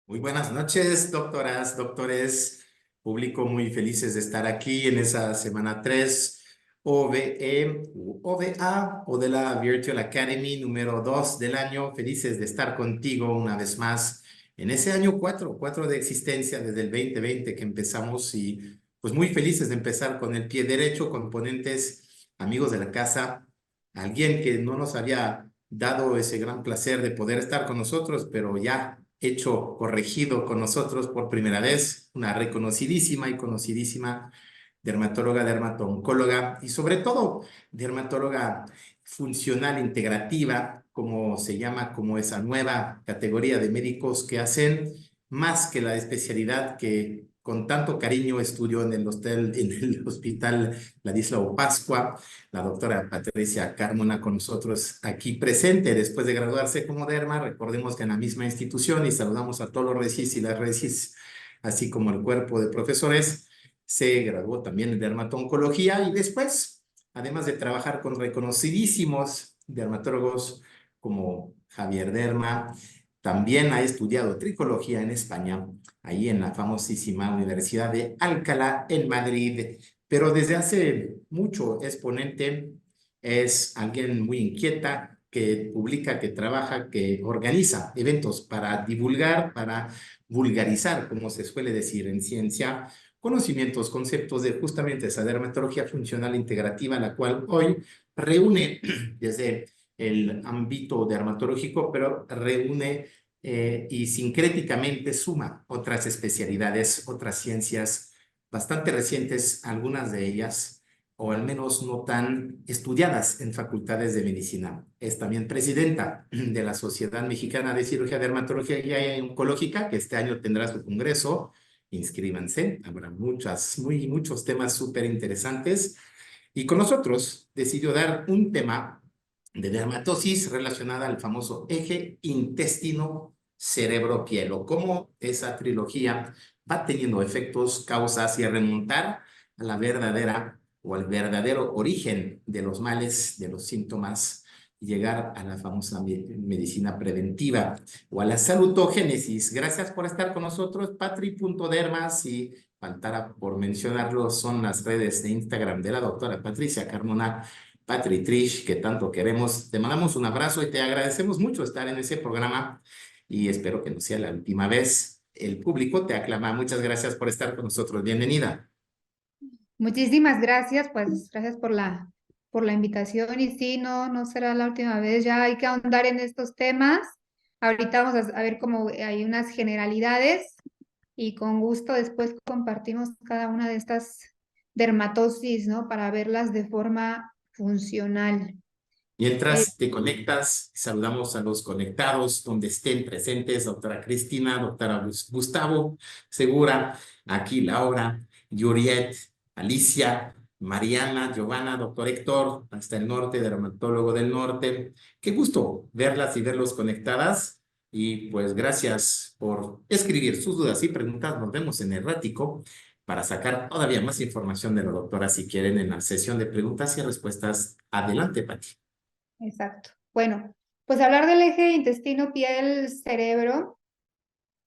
Muy buenas noches, doctoras, doctores, público muy felices de estar aquí en esa semana 3 OVE u OVA o de la Virtual Academy número 2 del año. Felices de estar contigo una vez más en ese año 4 de existencia desde el 2020 que empezamos y pues muy felices de empezar con el pie derecho, con ponentes, amigos de la casa, alguien que no nos había dado ese gran placer de poder estar con nosotros, pero ya hecho, corregido con nosotros por primera vez, una reconocidísima y conocidísima dermatóloga, dermatooncóloga y sobre todo dermatóloga funcional integrativa, como se llama, como esa nueva categoría de médicos que hacen más que la especialidad que con tanto cariño estudió en el hospital Ladislao Pascua, la doctora Patricia Carmona con nosotros aquí presente después de graduarse como derma. Recordemos que en la misma institución, y saludamos a todos los resis y las resis, así como el cuerpo de profesores, se graduó también en dermato-oncología y después, además de trabajar con reconocidísimos dermatólogos como Javier Derma, también ha estudiado tricología en España, ahí en la famosísima Universidad de Alcalá en Madrid, pero desde hace mucho es ponente, es alguien muy inquieta, que publica, que trabaja, que organiza eventos para divulgar, para vulgarizar, como se suele decir en ciencia, conocimientos, conceptos de justamente esa dermatología funcional integrativa, la cual hoy reúne desde el ámbito dermatológico, pero reúne y sincréticamente suma otras especialidades, otras ciencias bastante recientes, algunas de ellas, o al menos no tan estudiadas en facultades de medicina. Es también presidenta de la Sociedad Mexicana de Cirugía, Dermatología y Oncológica, que este año tendrá su congreso. Inscríbanse, habrá muchos temas súper interesantes. Y con nosotros decidió dar un tema de dermatosis relacionada al famoso eje intestino-cerebro-piel, o cómo esa trilogía va teniendo efectos, causas y a remontar a la verdadera o al verdadero origen de los males, de los síntomas, y llegar a la famosa medicina preventiva o a la salutogénesis. Gracias por estar con nosotros, Patri.dermas, y faltara por mencionarlo, son las redes de Instagram de la doctora Patricia Carmona, Patri Trish, que tanto queremos. Te mandamos un abrazo y te agradecemos mucho estar en ese programa y espero que no sea la última vez. El público te aclama. Muchas gracias por estar con nosotros. Bienvenida. Muchísimas gracias, pues gracias por la invitación y sí, no será la última vez, ya hay que ahondar en estos temas. Ahorita vamos a ver cómo hay unas generalidades y con gusto después compartimos cada una de estas dermatosis, ¿no? Para verlas de forma funcional. Eh, Mientras te conectas, saludamos a los conectados donde estén presentes, doctora Cristina, doctora Gustavo Segura, aquí Laura, Yuriet, Alicia, Mariana, Giovanna, doctor Héctor, hasta el norte, dermatólogo del norte. Qué gusto verlas y verlos conectadas. Y pues gracias por escribir sus dudas y preguntas. Nos vemos en el rático para sacar todavía más información de la doctora si quieren en la sesión de preguntas y respuestas. Adelante, Pati. exacto. Bueno, pues hablar del eje intestino, piel, cerebro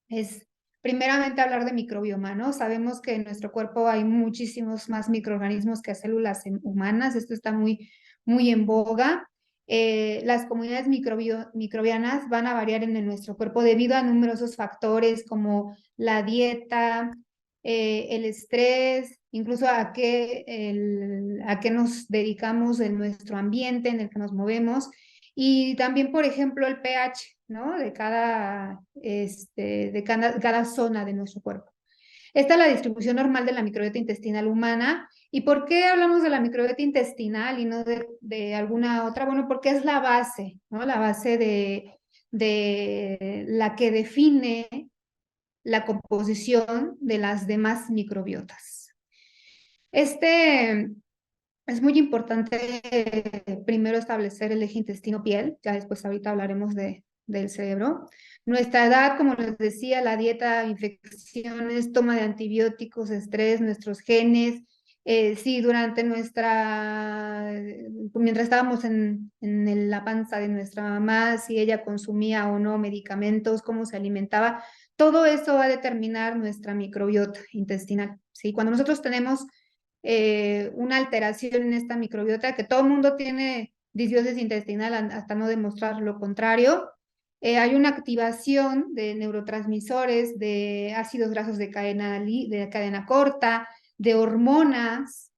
es primeramente hablar de microbioma, ¿no? Sabemos que en nuestro cuerpo hay muchísimos más microorganismos que células humanas, esto está muy en boga. Las comunidades microbianas van a variar en nuestro cuerpo debido a numerosos factores como la dieta, el estrés, incluso a qué nos dedicamos en nuestro ambiente en el que nos movemos. Y también, por ejemplo, el pH, ¿no? Cada zona de nuestro cuerpo. Esta es la distribución normal de la microbiota intestinal humana. ¿Y por qué hablamos de la microbiota intestinal y no de alguna otra? Bueno, porque es la base, ¿no? La base de la que define la composición de las demás microbiotas. Es muy importante primero establecer el eje intestino-piel, ya después ahorita hablaremos del cerebro. Nuestra edad, como les decía, la dieta, infecciones, toma de antibióticos, estrés, nuestros genes, Si durante mientras estábamos en la panza de nuestra mamá, si ella consumía o no medicamentos, cómo se alimentaba, todo eso va a determinar nuestra microbiota intestinal, ¿sí? Cuando nosotros tenemos una alteración en esta microbiota, que todo el mundo tiene disbiosis intestinal hasta no demostrar lo contrario, hay una activación de neurotransmisores, de ácidos grasos de cadena corta, de hormonas,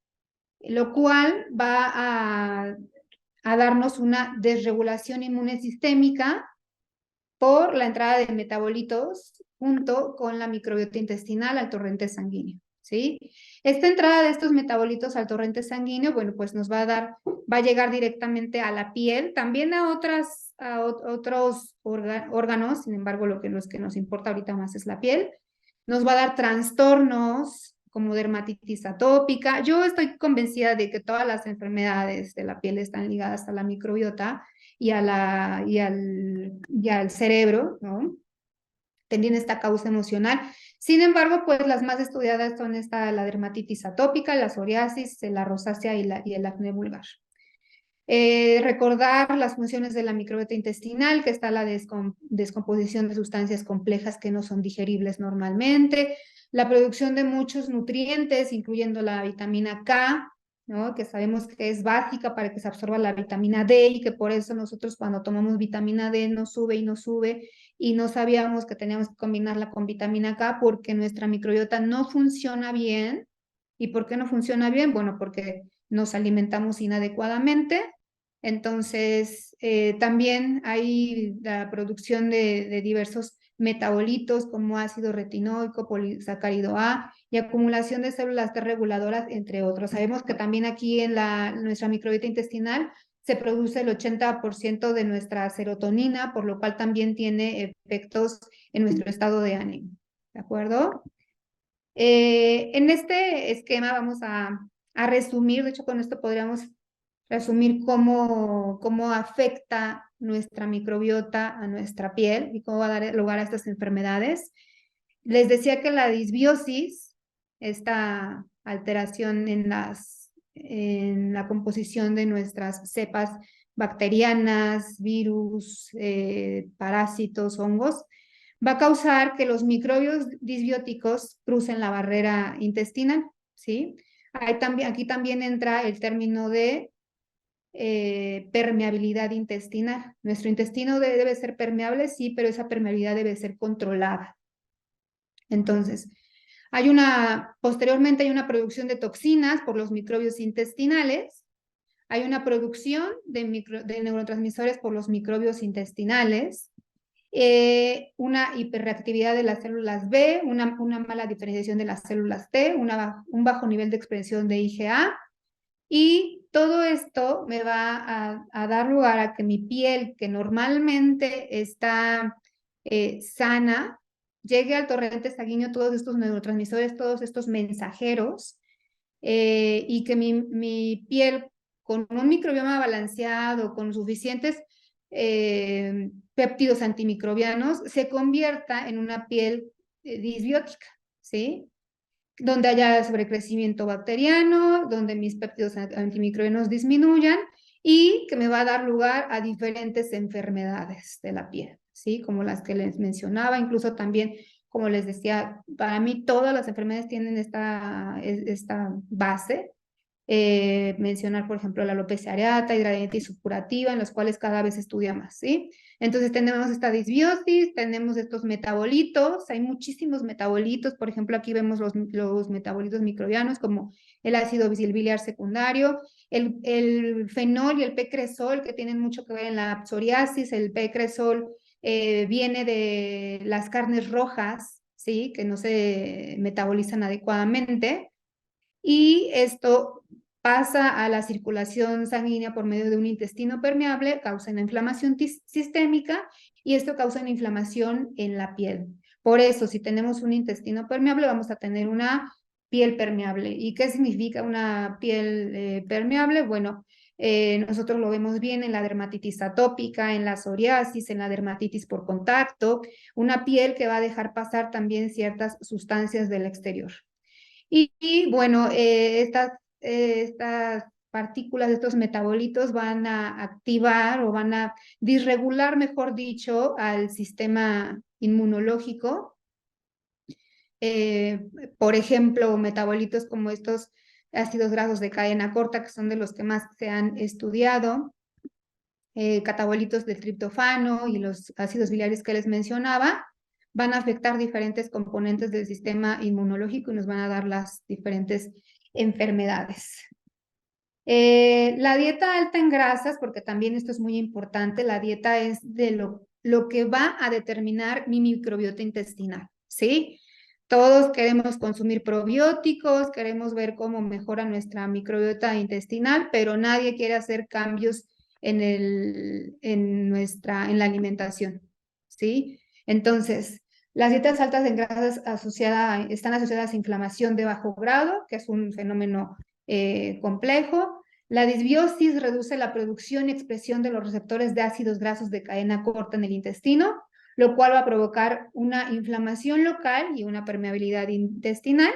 lo cual va a darnos una desregulación inmune sistémica por la entrada de metabolitos junto con la microbiota intestinal al torrente sanguíneo, ¿sí? Esta entrada de estos metabolitos al torrente sanguíneo, bueno, pues nos va a llegar directamente a la piel, también a otros órganos, sin embargo, los que nos importa ahorita más es la piel. Nos va a dar trastornos como dermatitis atópica. Yo estoy convencida de que todas las enfermedades de la piel están ligadas a la microbiota y al cerebro, ¿no? Tienen esta causa emocional. Sin embargo, pues las más estudiadas son la dermatitis atópica, la psoriasis, la rosácea y el acné vulgar. Recordar las funciones de la microbiota intestinal, que está la descomposición de sustancias complejas que no son digeribles normalmente, la producción de muchos nutrientes, incluyendo la vitamina K, ¿no? Que sabemos que es básica para que se absorba la vitamina D y que por eso nosotros cuando tomamos vitamina D nos sube y no sabíamos que teníamos que combinarla con vitamina K porque nuestra microbiota no funciona bien. ¿Y por qué no funciona bien? Bueno, porque nos alimentamos inadecuadamente. Entonces, también hay la producción de diversos metabolitos como ácido retinoico, polisacárido A y acumulación de células T reguladoras, entre otros. Sabemos que también aquí en nuestra microbiota intestinal se produce el 80% de nuestra serotonina, por lo cual también tiene efectos en nuestro estado de ánimo. ¿De acuerdo? En este esquema vamos a resumir, de hecho con esto podríamos resumir cómo afecta nuestra microbiota a nuestra piel y cómo va a dar lugar a estas enfermedades. Les decía que la disbiosis, esta alteración en la composición de nuestras cepas bacterianas, virus, parásitos, hongos, va a causar que los microbios disbióticos crucen la barrera intestinal, ¿sí? Aquí también entra el término de permeabilidad intestinal. Nuestro intestino debe ser permeable, sí, pero esa permeabilidad debe ser controlada. Entonces, posteriormente hay una producción de toxinas por los microbios intestinales, hay una producción de neurotransmisores por los microbios intestinales, una hiperreactividad de las células B, una mala diferenciación de las células T, un bajo nivel de expresión de IgA, y todo esto me va a dar lugar a que mi piel, que normalmente está sana, llegue al torrente sanguíneo todos estos neurotransmisores, todos estos mensajeros, y que mi piel con un microbioma balanceado, con suficientes péptidos antimicrobianos, se convierta en una piel disbiótica, ¿sí? Donde haya sobrecrecimiento bacteriano, donde mis péptidos antimicrobianos disminuyan y que me va a dar lugar a diferentes enfermedades de la piel, ¿sí? Como las que les mencionaba, incluso también, como les decía, para mí todas las enfermedades tienen esta base. Mencionar, por ejemplo, la alopecia areata, hidradenitis supurativa, en los cuales cada vez se estudia más, ¿sí? Entonces tenemos esta disbiosis, tenemos estos metabolitos, hay muchísimos metabolitos, por ejemplo, aquí vemos los metabolitos microbianos como el ácido biliar secundario, el fenol y el P-cresol, que tienen mucho que ver en la psoriasis. El P-cresol viene de las carnes rojas, ¿sí? Que no se metabolizan adecuadamente, y esto pasa a la circulación sanguínea por medio de un intestino permeable, causa una inflamación sistémica y esto causa una inflamación en la piel. Por eso, si tenemos un intestino permeable, vamos a tener una piel permeable. ¿Y qué significa una piel permeable? Bueno, nosotros lo vemos bien en la dermatitis atópica, en la psoriasis, en la dermatitis por contacto, una piel que va a dejar pasar también ciertas sustancias del exterior. Bueno, estas partículas, estos metabolitos van a activar o van a disregular, mejor dicho, al sistema inmunológico. Por ejemplo, metabolitos como estos ácidos grasos de cadena corta, que son de los que más se han estudiado, catabolitos del triptofano y los ácidos biliares que les mencionaba, van a afectar diferentes componentes del sistema inmunológico y nos van a dar las diferentes enfermedades. La dieta alta en grasas, porque también esto es muy importante, la dieta es de lo que va a determinar mi microbiota intestinal, ¿sí? Todos queremos consumir probióticos, queremos ver cómo mejora nuestra microbiota intestinal, pero nadie quiere hacer cambios en la alimentación, ¿sí? Entonces, las dietas altas en grasas están asociadas a inflamación de bajo grado, que es un fenómeno complejo. La disbiosis reduce la producción y expresión de los receptores de ácidos grasos de cadena corta en el intestino, lo cual va a provocar una inflamación local y una permeabilidad intestinal.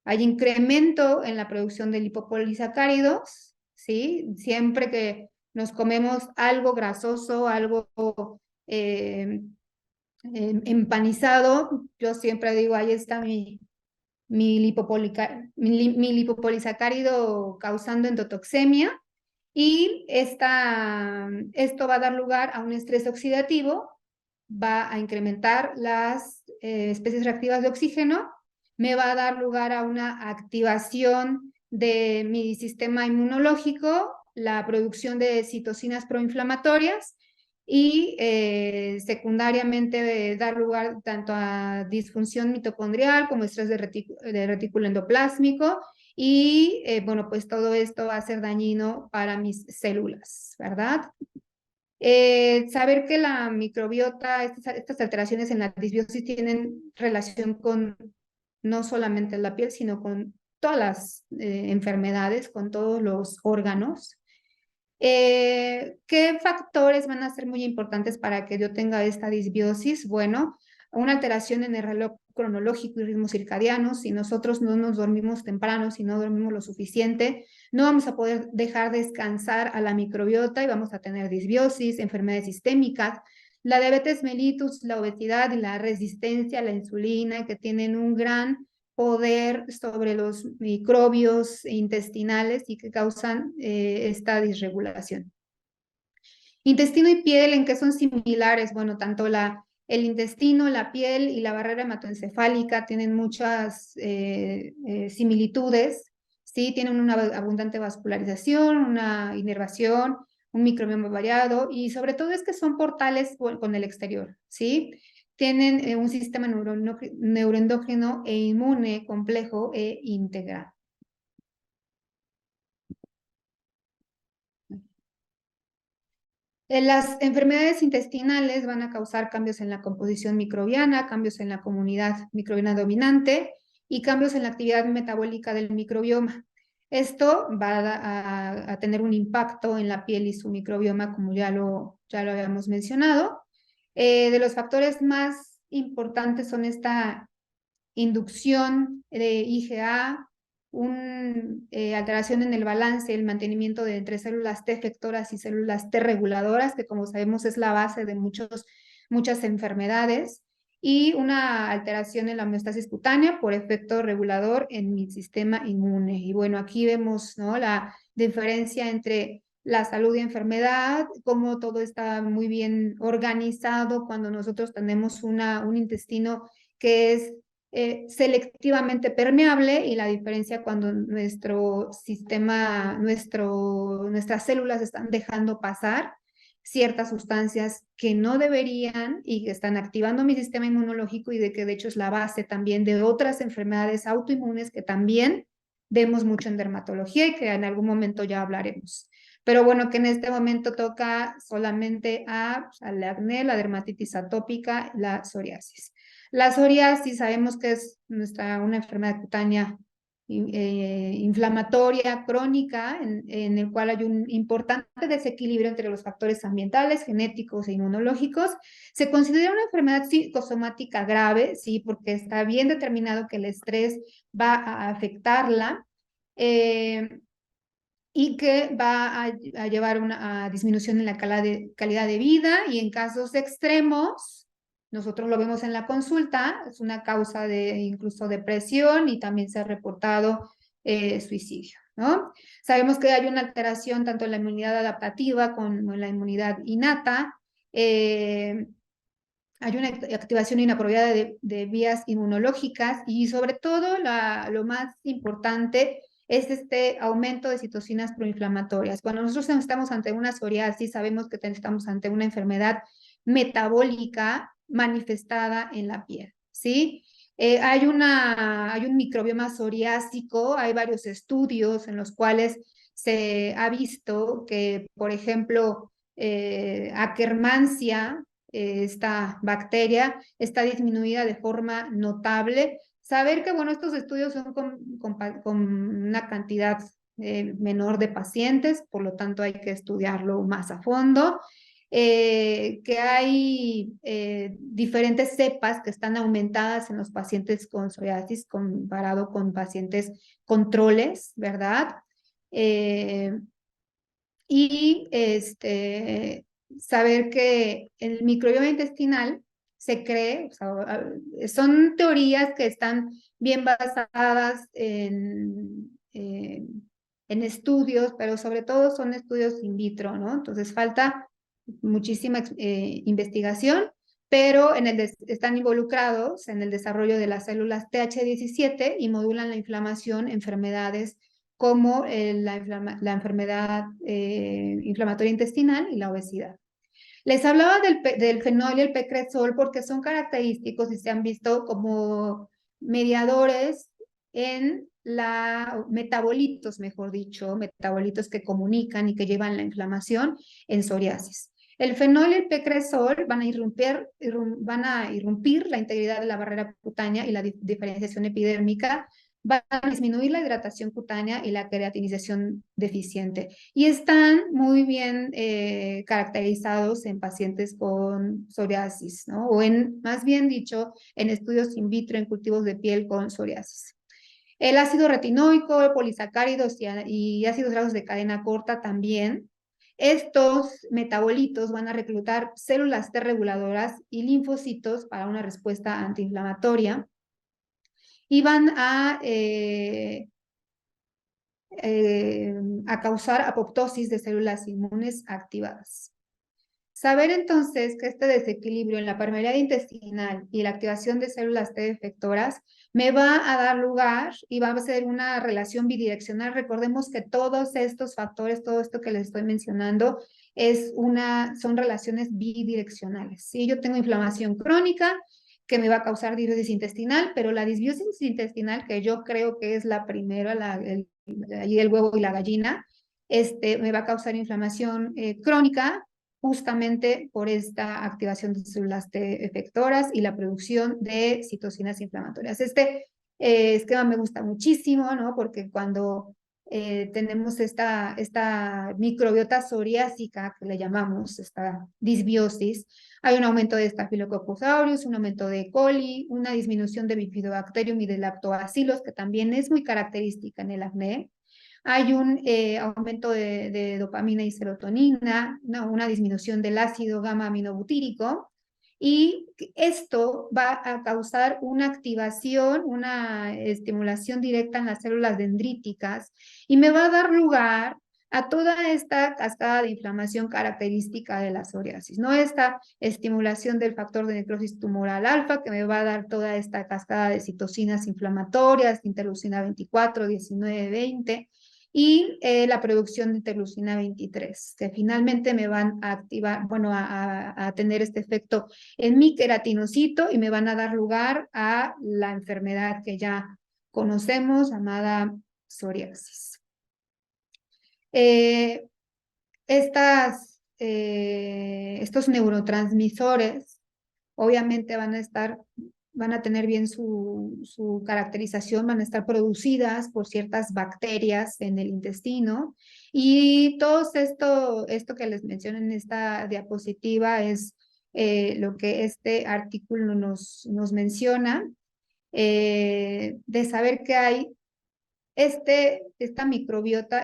Hay incremento en la producción de lipopolisacáridos, ¿sí? Siempre que nos comemos algo grasoso, algo empanizado, yo siempre digo, ahí está mi lipopolisacárido causando endotoxemia, y esto va a dar lugar a un estrés oxidativo, va a incrementar las especies reactivas de oxígeno, me va a dar lugar a una activación de mi sistema inmunológico, la producción de citocinas proinflamatorias, y secundariamente dar lugar tanto a disfunción mitocondrial como estrés de retículo endoplásmico, y bueno, pues todo esto va a ser dañino para mis células, ¿verdad? Saber que la microbiota, estas alteraciones en la disbiosis tienen relación con no solamente la piel, sino con todas las enfermedades, con todos los órganos. ¿Qué factores van a ser muy importantes para que yo tenga esta disbiosis? Bueno, una alteración en el reloj cronológico y ritmo circadiano. Si nosotros no nos dormimos temprano, si no dormimos lo suficiente, no vamos a poder dejar descansar a la microbiota y vamos a tener disbiosis, enfermedades sistémicas, la diabetes mellitus, la obesidad y la resistencia a la insulina, que tienen un gran poder sobre los microbios intestinales y que causan esta disregulación. Intestino y piel, ¿en qué son similares? Bueno, tanto el intestino, la piel y la barrera hematoencefálica tienen muchas similitudes, ¿sí? Tienen una abundante vascularización, una inervación, un microbioma variado, y sobre todo es que son portales con el exterior, ¿sí? Tienen un sistema neuroendógeno e inmune complejo e integral. Las enfermedades intestinales van a causar cambios en la composición microbiana, cambios en la comunidad microbiana dominante y cambios en la actividad metabólica del microbioma. Esto va a tener un impacto en la piel y su microbioma, como ya lo habíamos mencionado. De los factores más importantes son esta inducción de IgA, una alteración en el balance, el mantenimiento de entre células T efectoras y células T reguladoras, que como sabemos es la base de muchas enfermedades, y una alteración en la homeostasis cutánea por efecto regulador en mi sistema inmune. Y bueno, aquí vemos, ¿no?, la diferencia entre la salud y enfermedad, cómo todo está muy bien organizado cuando nosotros tenemos un intestino que es selectivamente permeable, y la diferencia cuando nuestro sistema, nuestras células están dejando pasar ciertas sustancias que no deberían y que están activando mi sistema inmunológico, y de que de hecho es la base también de otras enfermedades autoinmunes que también vemos mucho en dermatología y que en algún momento ya hablaremos. Pero bueno, que en este momento toca solamente al acné, la dermatitis atópica, la psoriasis. La psoriasis sabemos que es una enfermedad cutánea inflamatoria crónica en el cual hay un importante desequilibrio entre los factores ambientales, genéticos e inmunológicos. Se considera una enfermedad psicosomática grave, sí, porque está bien determinado que el estrés va a afectarla. Y que va a llevar una disminución en la calidad de vida, y en casos extremos, nosotros lo vemos en la consulta, es una causa de incluso depresión, y también se ha reportado suicidio, ¿no? Sabemos que hay una alteración tanto en la inmunidad adaptativa como en la inmunidad innata. Hay una activación inapropiada de vías inmunológicas, y sobre todo lo más importante es este aumento de citocinas proinflamatorias. Cuando nosotros estamos ante una psoriasis, sabemos que estamos ante una enfermedad metabólica manifestada en la piel, ¿sí? Hay un microbioma psoriásico, hay varios estudios en los cuales se ha visto que, por ejemplo, Akkermansia, esta bacteria, está disminuida de forma notable. Saber que, bueno, estos estudios son con una cantidad menor de pacientes, por lo tanto hay que estudiarlo más a fondo. Que hay diferentes cepas que están aumentadas en los pacientes con psoriasis comparado con pacientes controles, ¿verdad? Y saber que el microbioma intestinal se cree, o sea, son teorías que están bien basadas en estudios, pero sobre todo son estudios in vitro, ¿no? Entonces falta muchísima investigación, pero están involucrados en el desarrollo de las células TH17 y modulan la inflamación, enfermedades como la enfermedad inflamatoria intestinal y la obesidad. Les hablaba del fenol y el pecresol porque son característicos y se han visto como mediadores en metabolitos, mejor dicho, metabolitos que comunican y que llevan la inflamación en psoriasis. El fenol y el pecresol van a irrumpir la integridad de la barrera cutánea y la diferenciación epidérmica, van a disminuir la hidratación cutánea y la queratinización deficiente. Y están muy bien caracterizados en pacientes con psoriasis, ¿no? O más bien dicho, en estudios in vitro en cultivos de piel con psoriasis. El ácido retinoico, polisacáridos y ácidos grasos de cadena corta también. Estos metabolitos van a reclutar células T reguladoras y linfocitos para una respuesta antiinflamatoria, y van a causar apoptosis de células inmunes activadas. Saber entonces que este desequilibrio en la permeabilidad intestinal y la activación de células T efectoras me va a dar lugar y va a ser una relación bidireccional. Recordemos que todos estos factores, todo esto que les estoy mencionando, son relaciones bidireccionales, ¿sí? Yo tengo inflamación crónica que me va a causar disbiosis intestinal, pero la disbiosis intestinal, que yo creo que es la primera, allí el huevo y la gallina, me va a causar inflamación crónica, justamente por esta activación de células T efectoras y la producción de citocinas inflamatorias. Este esquema me gusta muchísimo, ¿no? Porque cuando tenemos esta microbiota psoriásica, que le llamamos esta disbiosis, hay un aumento de Staphylococcus aureus, un aumento de E. coli, una disminución de Bifidobacterium y de lactobacilos, que también es muy característica en el acné. Hay un aumento de dopamina y serotonina, una disminución del ácido gamma aminobutírico, y esto va a causar una activación, una estimulación directa en las células dendríticas, y me va a dar lugar a toda esta cascada de inflamación característica de la psoriasis, ¿no? Esta estimulación del factor de necrosis tumoral alfa, que me va a dar toda esta cascada de citocinas inflamatorias, interleucina 24, 19, 20, y la producción de interleucina 23, que finalmente me van a activar, bueno, a tener este efecto en mi queratinocito y me van a dar lugar a la enfermedad que ya conocemos, llamada psoriasis. Estos neurotransmisores obviamente van a estar van a tener bien su caracterización, van a estar producidas por ciertas bacterias en el intestino. Y todo esto que les menciono en esta diapositiva es lo que este artículo nos menciona, de saber que hay esta microbiota,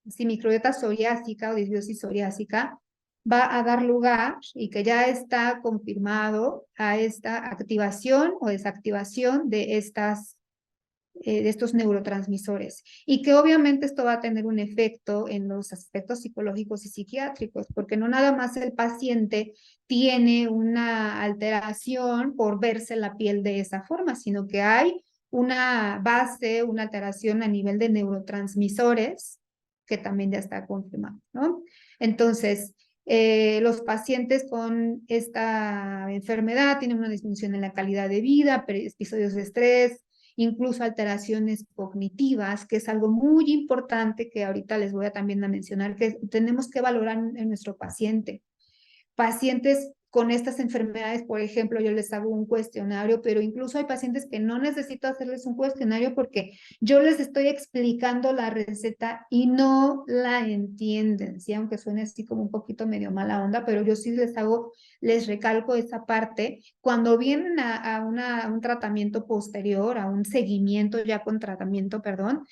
si microbiota psoriásica o disbiosis psoriásica va a dar lugar y que ya está confirmado a esta activación o desactivación de estos neurotransmisores y que obviamente esto va a tener un efecto en los aspectos psicológicos y psiquiátricos, porque no nada más el paciente tiene una alteración por verse la piel de esa forma, sino que hay una base, una alteración a nivel de neurotransmisores que también ya está confirmado, ¿no? Entonces, los pacientes con esta enfermedad tienen una disminución en la calidad de vida, episodios de estrés, incluso alteraciones cognitivas, que es algo muy importante que ahorita les voy a también a mencionar, que tenemos que valorar en nuestro paciente. Pacientes con estas enfermedades, por ejemplo, yo les hago un cuestionario, pero incluso hay pacientes que no necesito hacerles un cuestionario porque yo les estoy explicando la receta y no la entienden, ¿sí? Aunque suene así como un poquito medio mala onda, pero yo sí les recalco esa parte. Cuando vienen a un tratamiento posterior, a un seguimiento ya con tratamiento, perdón,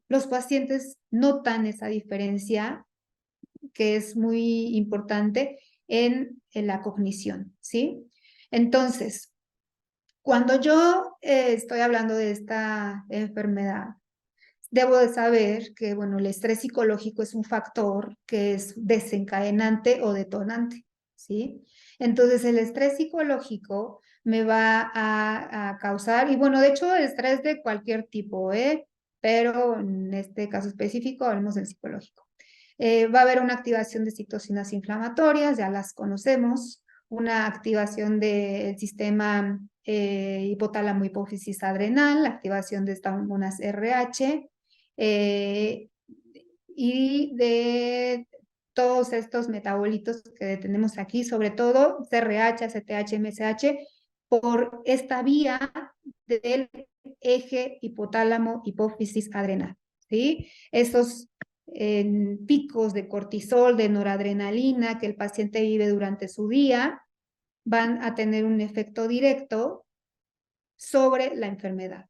los pacientes notan esa diferencia que es muy importante en la cognición, ¿sí? Entonces, cuando yo estoy hablando de esta enfermedad, debo de saber que, bueno, el estrés psicológico es un factor que es desencadenante o detonante, ¿sí? Entonces, el estrés psicológico me va a causar, y bueno, de hecho, estrés de cualquier tipo, pero en este caso específico hablemos del psicológico. Va a haber una activación de citocinas inflamatorias, ya las conocemos, una activación del sistema hipotálamo hipófisis adrenal, la activación de estas hormonas RH, y de todos estos metabolitos que tenemos aquí, sobre todo CRH, ACTH, MSH, por esta vía del eje hipotálamo hipófisis adrenal, ¿sí? Esos picos de cortisol, de noradrenalina que el paciente vive durante su día, van a tener un efecto directo sobre la enfermedad.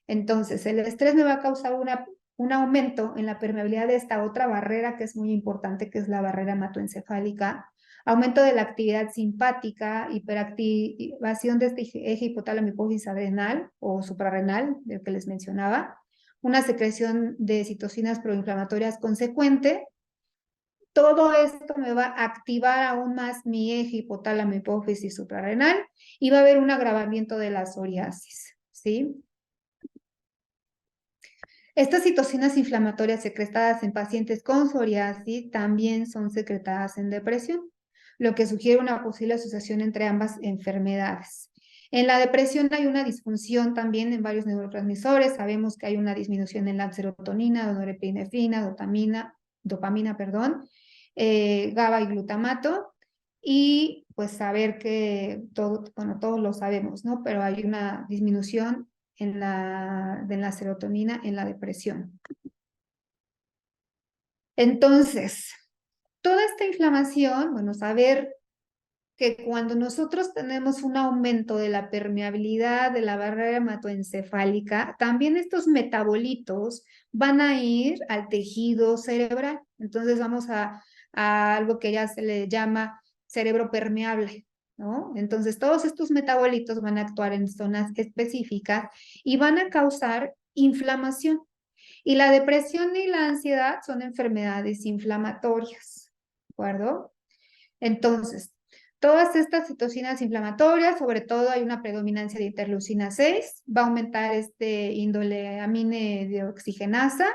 Entonces, el estrés me va a causar un aumento en la permeabilidad de esta otra barrera que es muy importante, que es la barrera hematoencefálica, aumento de la actividad simpática, hiperactivación de este eje hipotálamo hipófisis adrenal o suprarrenal, del que les mencionaba, una secreción de citocinas proinflamatorias consecuente. Todo esto me va a activar aún más mi eje hipotálamo hipófisis suprarrenal y va a haber un agravamiento de la psoriasis, ¿sí? Estas citocinas inflamatorias secretadas en pacientes con psoriasis también son secretadas en depresión, lo que sugiere una posible asociación entre ambas enfermedades. En la depresión hay una disfunción también en varios neurotransmisores. Sabemos que hay una disminución en la serotonina, norepinefrina, dopamina, perdón, GABA y glutamato. Y pues saber que todos lo sabemos, ¿no? Pero hay una disminución de la serotonina en la depresión. Entonces, toda esta inflamación, bueno, saber que cuando nosotros tenemos un aumento de la permeabilidad de la barrera hematoencefálica, también estos metabolitos van a ir al tejido cerebral. Entonces vamos a algo que ya se le llama cerebro permeable, ¿no? Entonces todos estos metabolitos van a actuar en zonas específicas y van a causar inflamación. Y la depresión y la ansiedad son enfermedades inflamatorias, ¿de acuerdo? Entonces, todas estas citocinas inflamatorias, sobre todo hay una predominancia de interleucina 6, va a aumentar este índole amine de oxigenasa,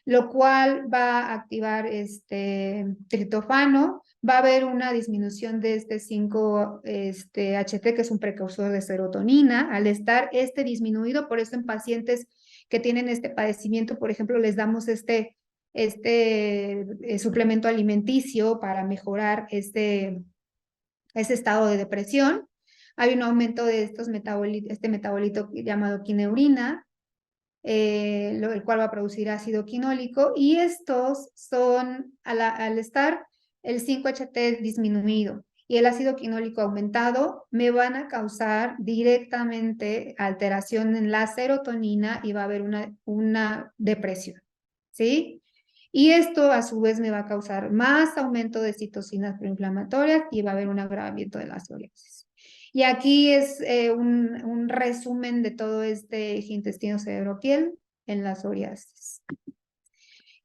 lo cual va a activar este triptófano, va a haber una disminución de este 5-HT, que es un precursor de serotonina, al estar disminuido, por eso en pacientes que tienen este padecimiento, por ejemplo, les damos este suplemento alimenticio para mejorar ese estado de depresión. hay un aumento de este metabolito llamado quineurina, el cual va a producir ácido quinólico, y estos son, al estar el 5-HT disminuido y el ácido quinólico aumentado, me van a causar directamente alteración en la serotonina y va a haber una depresión, ¿sí? Y esto a su vez me va a causar más aumento de citocinas proinflamatorias y va a haber un agravamiento de la psoriasis. Y aquí es un resumen de todo este eje intestino cerebro piel en la psoriasis.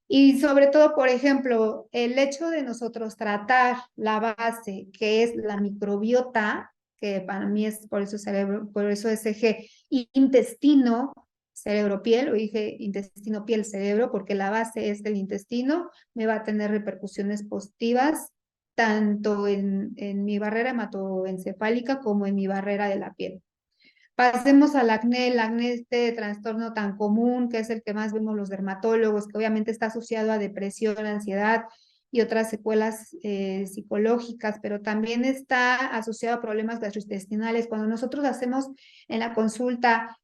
Y sobre todo, por ejemplo, el hecho de nosotros tratar la base, que es la microbiota, que para mí es por eso cerebro, por eso es eje intestino, cerebro, piel, o dije intestino, piel, cerebro, porque la base es el intestino, me va a tener repercusiones positivas tanto en mi barrera hematoencefálica como en mi barrera de la piel. Pasemos al acné, el acné, este trastorno tan común, que es el que más vemos los dermatólogos, que obviamente está asociado a depresión, ansiedad y otras secuelas psicológicas, pero también está asociado a problemas gastrointestinales. Cuando nosotros hacemos en la consulta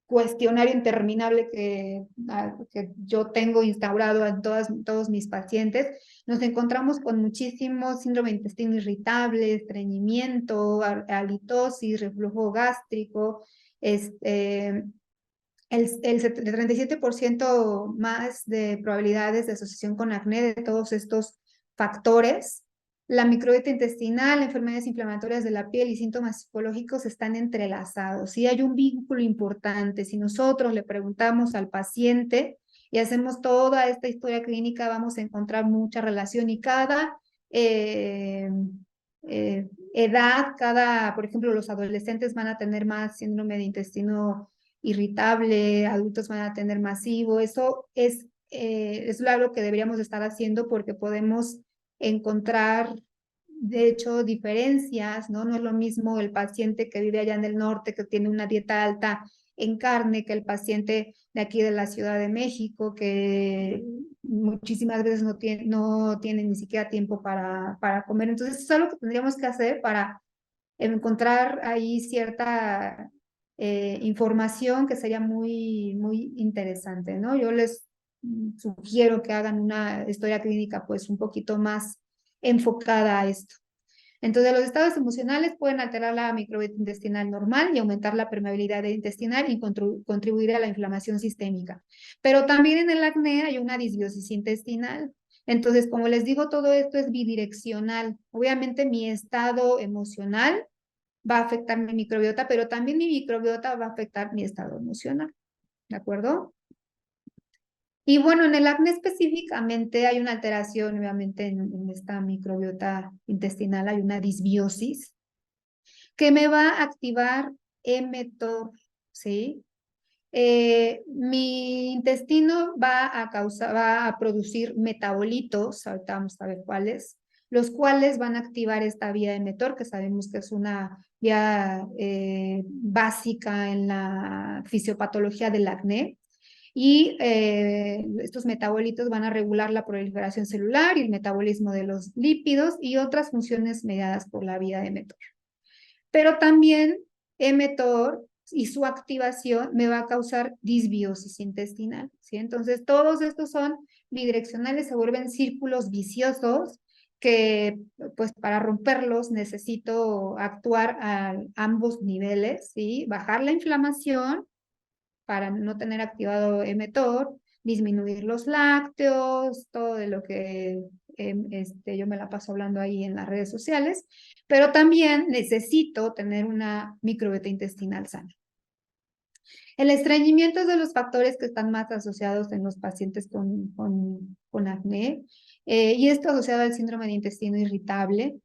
cuestionario interminable que yo tengo instaurado en todos mis pacientes, nos encontramos con muchísimo síndrome de intestino irritable, estreñimiento, halitosis, reflujo gástrico, el 37% más de probabilidades de asociación con acné de todos estos factores. La microbiota intestinal, enfermedades inflamatorias de la piel y síntomas psicológicos están entrelazados. Sí hay un vínculo importante. Si nosotros le preguntamos al paciente y hacemos toda esta historia clínica, vamos a encontrar mucha relación y cada edad, por ejemplo, los adolescentes van a tener más síndrome de intestino irritable, adultos van a tener masivo. Eso es algo que deberíamos estar haciendo porque podemos encontrar, de hecho, diferencias, ¿no? No es lo mismo el paciente que vive allá en el norte, que tiene una dieta alta en carne, que el paciente de aquí de la Ciudad de México, que muchísimas veces no tiene ni siquiera tiempo para comer. Entonces, eso es algo que tendríamos que hacer para encontrar ahí cierta información que sería muy interesante, ¿no? Yo les sugiero que hagan una historia clínica pues un poquito más enfocada a esto. Entonces, los estados emocionales pueden alterar la microbiota intestinal normal y aumentar la permeabilidad intestinal y contribuir a la inflamación sistémica. Pero también en el acné hay una disbiosis intestinal. Entonces, como les digo, todo esto es bidireccional. Obviamente, mi estado emocional va a afectar mi microbiota, pero también mi microbiota va a afectar mi estado emocional. ¿De acuerdo? Y bueno, en el acné específicamente hay una alteración, obviamente, en esta microbiota intestinal, hay una disbiosis que me va a activar mTOR, ¿sí? Mi intestino va a producir metabolitos, ahorita vamos a ver cuáles, los cuales van a activar esta vía mTOR, que sabemos que es una vía básica en la fisiopatología del acné. Y estos metabolitos van a regular la proliferación celular y el metabolismo de los lípidos y otras funciones mediadas por la vía mTOR. Pero también mTOR y su activación me va a causar disbiosis intestinal, ¿sí? Entonces, todos estos son bidireccionales, se vuelven círculos viciosos que, pues, para romperlos necesito actuar a ambos niveles, ¿sí? Bajar la inflamación para no tener activado mTOR, disminuir los lácteos, todo de lo que yo me la paso hablando ahí en las redes sociales, pero también necesito tener una microbiota intestinal sana. El estreñimiento es de los factores que están más asociados en los pacientes con acné, y esto asociado al síndrome de intestino irritable.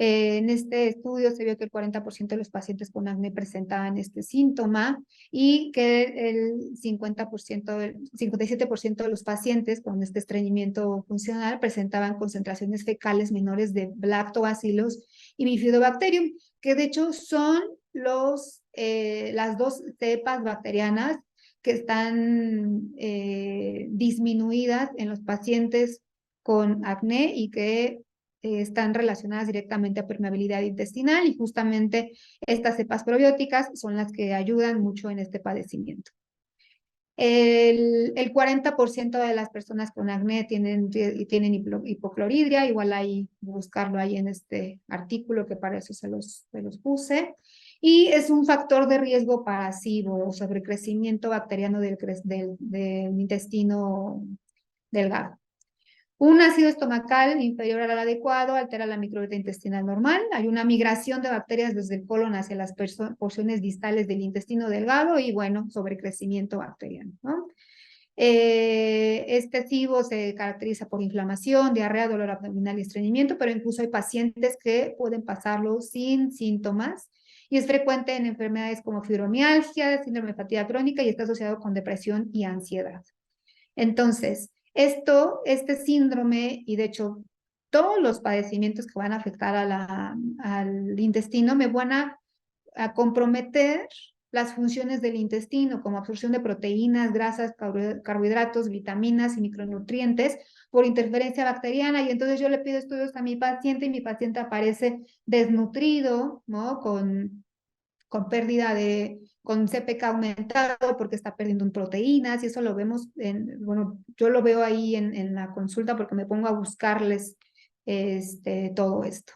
En este estudio se vio que el 40% de los pacientes con acné presentaban este síntoma y que el 57% de los pacientes con este estreñimiento funcional presentaban concentraciones fecales menores de lactobacillus y bifidobacterium, que de hecho son las dos cepas bacterianas que están disminuidas en los pacientes con acné y que están relacionadas directamente a permeabilidad intestinal y justamente estas cepas probióticas son las que ayudan mucho en este padecimiento. El 40% de las personas con acné tienen hipocloridria, igual ahí buscarlo ahí en este artículo que para eso se los puse. Y es un factor de riesgo para SIBO o sobrecrecimiento bacteriano del intestino delgado. Un ácido estomacal inferior al adecuado altera la microbiota intestinal normal. Hay una migración de bacterias desde el colon hacia las porciones distales del intestino delgado y, bueno, sobrecrecimiento bacteriano, ¿no? Este SIBO se caracteriza por inflamación, diarrea, dolor abdominal y estreñimiento, pero incluso hay pacientes que pueden pasarlo sin síntomas y es frecuente en enfermedades como fibromialgia, síndrome de fatiga crónica y está asociado con depresión y ansiedad. Entonces, este síndrome y de hecho todos los padecimientos que van a afectar al intestino me van a comprometer las funciones del intestino, como absorción de proteínas, grasas, carbohidratos, vitaminas y micronutrientes por interferencia bacteriana. Y entonces yo le pido estudios a mi paciente y mi paciente aparece desnutrido, ¿no? Con pérdida con CPK aumentado porque está perdiendo proteínas y eso lo vemos, bueno, yo lo veo ahí en la consulta porque me pongo a buscarles todo esto.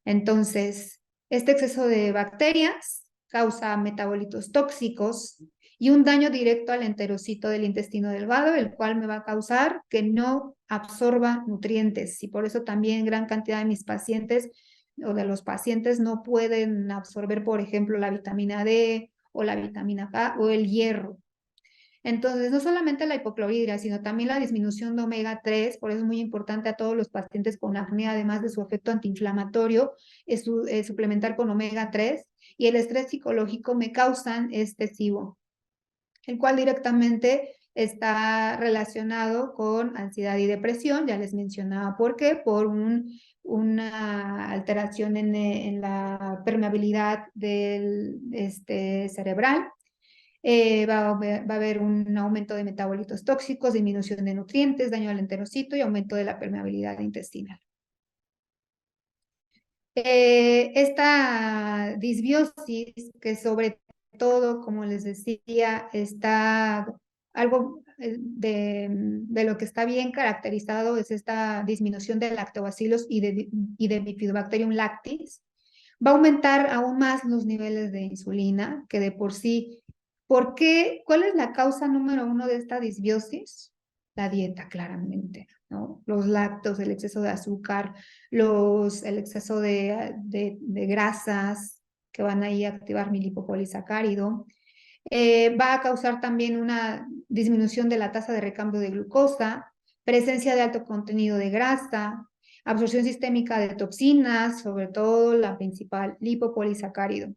Entonces, este exceso de bacterias causa metabolitos tóxicos y un daño directo al enterocito del intestino delgado, el cual me va a causar que no absorba nutrientes. Y por eso también gran cantidad de mis pacientes o de los pacientes no pueden absorber, por ejemplo, la vitamina D o la vitamina K o el hierro. Entonces, no solamente la hipocloridria, sino también la disminución de omega 3, por eso es muy importante a todos los pacientes con acné, además de su efecto antiinflamatorio, es suplementar con omega 3 y el estrés psicológico me causan este SIBO, el cual directamente está relacionado con ansiedad y depresión, ya les mencionaba por qué, por una alteración en la permeabilidad del cerebral. Va a haber un aumento de metabolitos tóxicos, disminución de nutrientes, daño al enterocito y aumento de la permeabilidad intestinal. Esta disbiosis, que sobre todo, como les decía, está algo de lo que está bien caracterizado es esta disminución de lactobacilos y de Bifidobacterium lactis. Va a aumentar aún más los niveles de insulina, que de por sí. ¿Por qué? ¿Cuál es la causa número uno de esta disbiosis? La dieta, claramente, ¿no? Los lácteos, el exceso de azúcar, el exceso de grasas que van ahí a activar mi lipopolisacárido. Va a causar también una disminución de la tasa de recambio de glucosa, presencia de alto contenido de grasa, absorción sistémica de toxinas, sobre todo la principal, lipopolisacárido,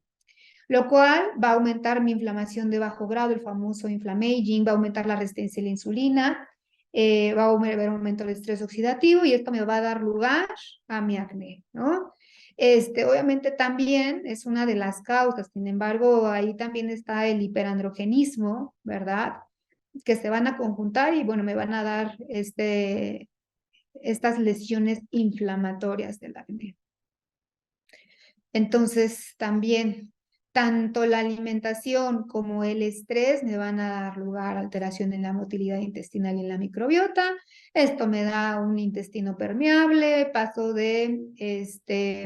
lo cual va a aumentar mi inflamación de bajo grado, el famoso inflammaging, va a aumentar la resistencia a la insulina, va a haber un aumento del estrés oxidativo y esto me va a dar lugar a mi acné, ¿no? Obviamente también es una de las causas, sin embargo, ahí también está el hiperandrogenismo, ¿verdad? Que se van a conjuntar y, bueno, me van a dar estas lesiones inflamatorias del acné. Entonces, también, tanto la alimentación como el estrés me van a dar lugar a alteración en la motilidad intestinal y en la microbiota. Esto me da un intestino permeable, paso de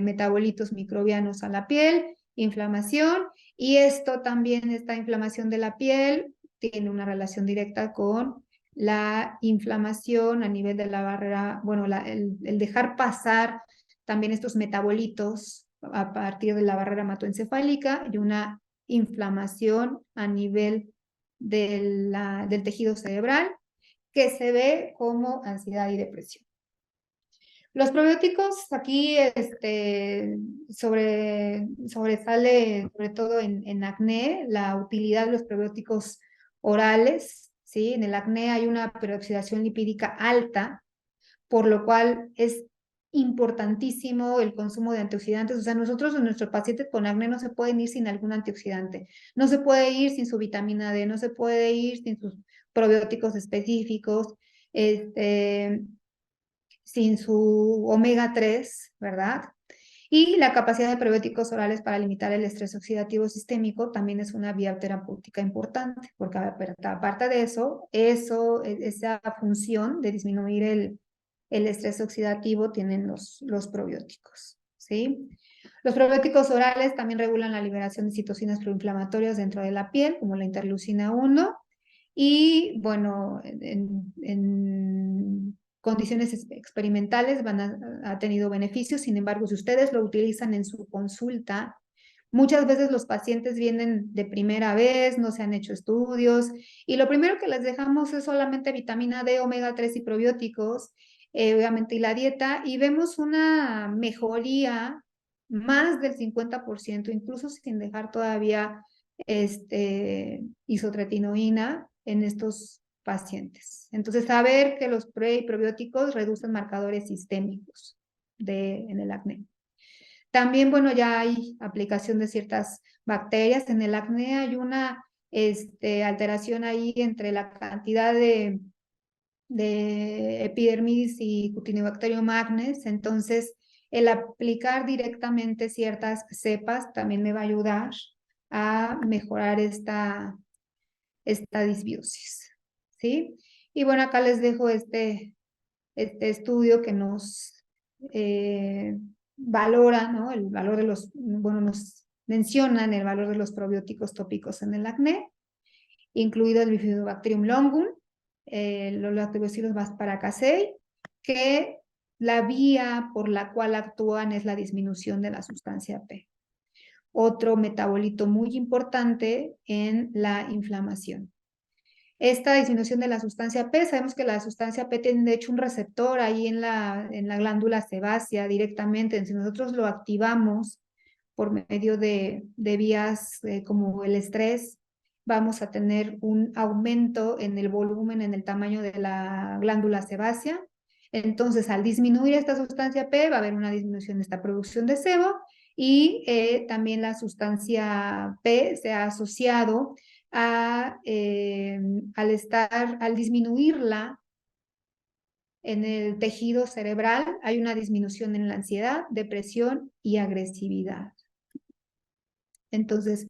metabolitos microbianos a la piel, inflamación, y esto también, esta inflamación de la piel, tiene una relación directa con la inflamación a nivel de la barrera, bueno, el dejar pasar también estos metabolitos a partir de la barrera hematoencefálica y una inflamación a nivel del tejido cerebral que se ve como ansiedad y depresión. Los probióticos aquí sobresale sobre todo en acné la utilidad de los probióticos orales, ¿sí? En el acné hay una peroxidación lipídica alta, por lo cual es importantísimo el consumo de antioxidantes. O sea, nosotros en nuestros pacientes con acné no se pueden ir sin algún antioxidante, no se puede ir sin su vitamina D, no se puede ir sin sus probióticos específicos. sin su omega 3, ¿verdad? Y la capacidad de probióticos orales para limitar el estrés oxidativo sistémico también es una vía terapéutica importante, porque aparte de eso, esa función de disminuir el estrés oxidativo tienen los probióticos, ¿sí? Los probióticos orales también regulan la liberación de citocinas proinflamatorias dentro de la piel, como la interleucina 1, y bueno, en condiciones experimentales ha tenido beneficios. Sin embargo, si ustedes lo utilizan en su consulta, muchas veces los pacientes vienen de primera vez, no se han hecho estudios, y lo primero que les dejamos es solamente vitamina D, omega 3 y probióticos, obviamente, y la dieta, y vemos una mejoría más del 50%, incluso sin dejar todavía isotretinoína en estos pacientes. Entonces, saber que los probióticos reducen marcadores sistémicos en el acné. También, bueno, ya hay aplicación de ciertas bacterias. En el acné hay una alteración ahí entre la cantidad de Epidermidis y Cutinobacterium magnes. Entonces, el aplicar directamente ciertas cepas también me va a ayudar a mejorar esta disbiosis, ¿sí? Y bueno, acá les dejo este estudio que nos valora, ¿no? El valor de nos mencionan el valor de los probióticos tópicos en el acné, incluido el Bifidobacterium longum, los lactobacillus paracasei, que la vía por la cual actúan es la disminución de la sustancia P. Otro metabolito muy importante en la inflamación. Esta disminución de la sustancia P, sabemos que la sustancia P tiene de hecho un receptor ahí en la glándula sebácea directamente. Si nosotros lo activamos por medio de vías como el estrés, vamos a tener un aumento en el volumen, en el tamaño de la glándula sebácea. Entonces, al disminuir esta sustancia P, va a haber una disminución de esta producción de sebo, y también la sustancia P se ha asociado al disminuirla en el tejido cerebral, hay una disminución en la ansiedad, depresión y agresividad. Entonces,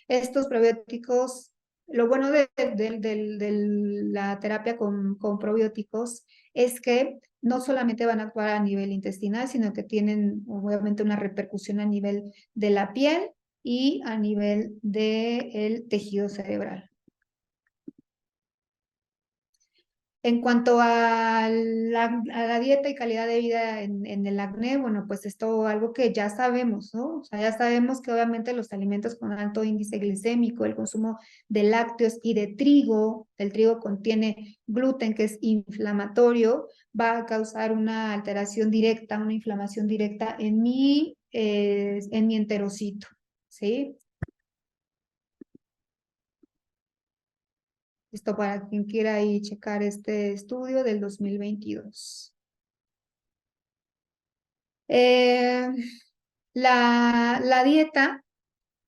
estos probióticos, lo bueno de la terapia con probióticos es que no solamente van a actuar a nivel intestinal, sino que tienen obviamente una repercusión a nivel de la piel y a nivel del tejido cerebral. En cuanto a la dieta y calidad de vida en el acné, bueno, pues esto algo que ya sabemos, ¿no? O sea, ya sabemos que obviamente los alimentos con alto índice glicémico, el consumo de lácteos y de trigo, el trigo contiene gluten, que es inflamatorio, va a causar una alteración directa, una inflamación directa en mi enterocito, ¿sí? Esto para quien quiera ahí checar este estudio del 2022. La dieta,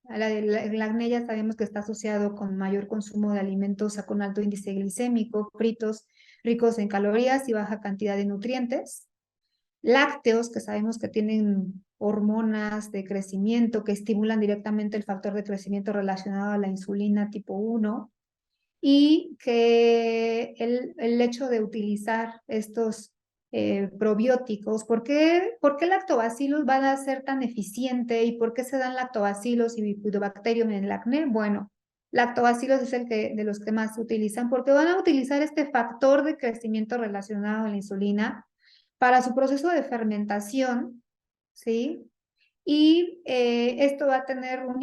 el acné ya sabemos que está asociado con mayor consumo de alimentos con alto índice glicémico, fritos, ricos en calorías y baja cantidad de nutrientes. Lácteos, que sabemos que tienen hormonas de crecimiento que estimulan directamente el factor de crecimiento relacionado a la insulina tipo 1, y que el hecho de utilizar estos probióticos, ¿por qué lactobacillus van a ser tan eficiente y por qué se dan lactobacillus y bifidobacterium en el acné? Bueno, lactobacillus es de los que más se utilizan porque van a utilizar este factor de crecimiento relacionado a la insulina para su proceso de fermentación, ¿sí? Y esto va a tener un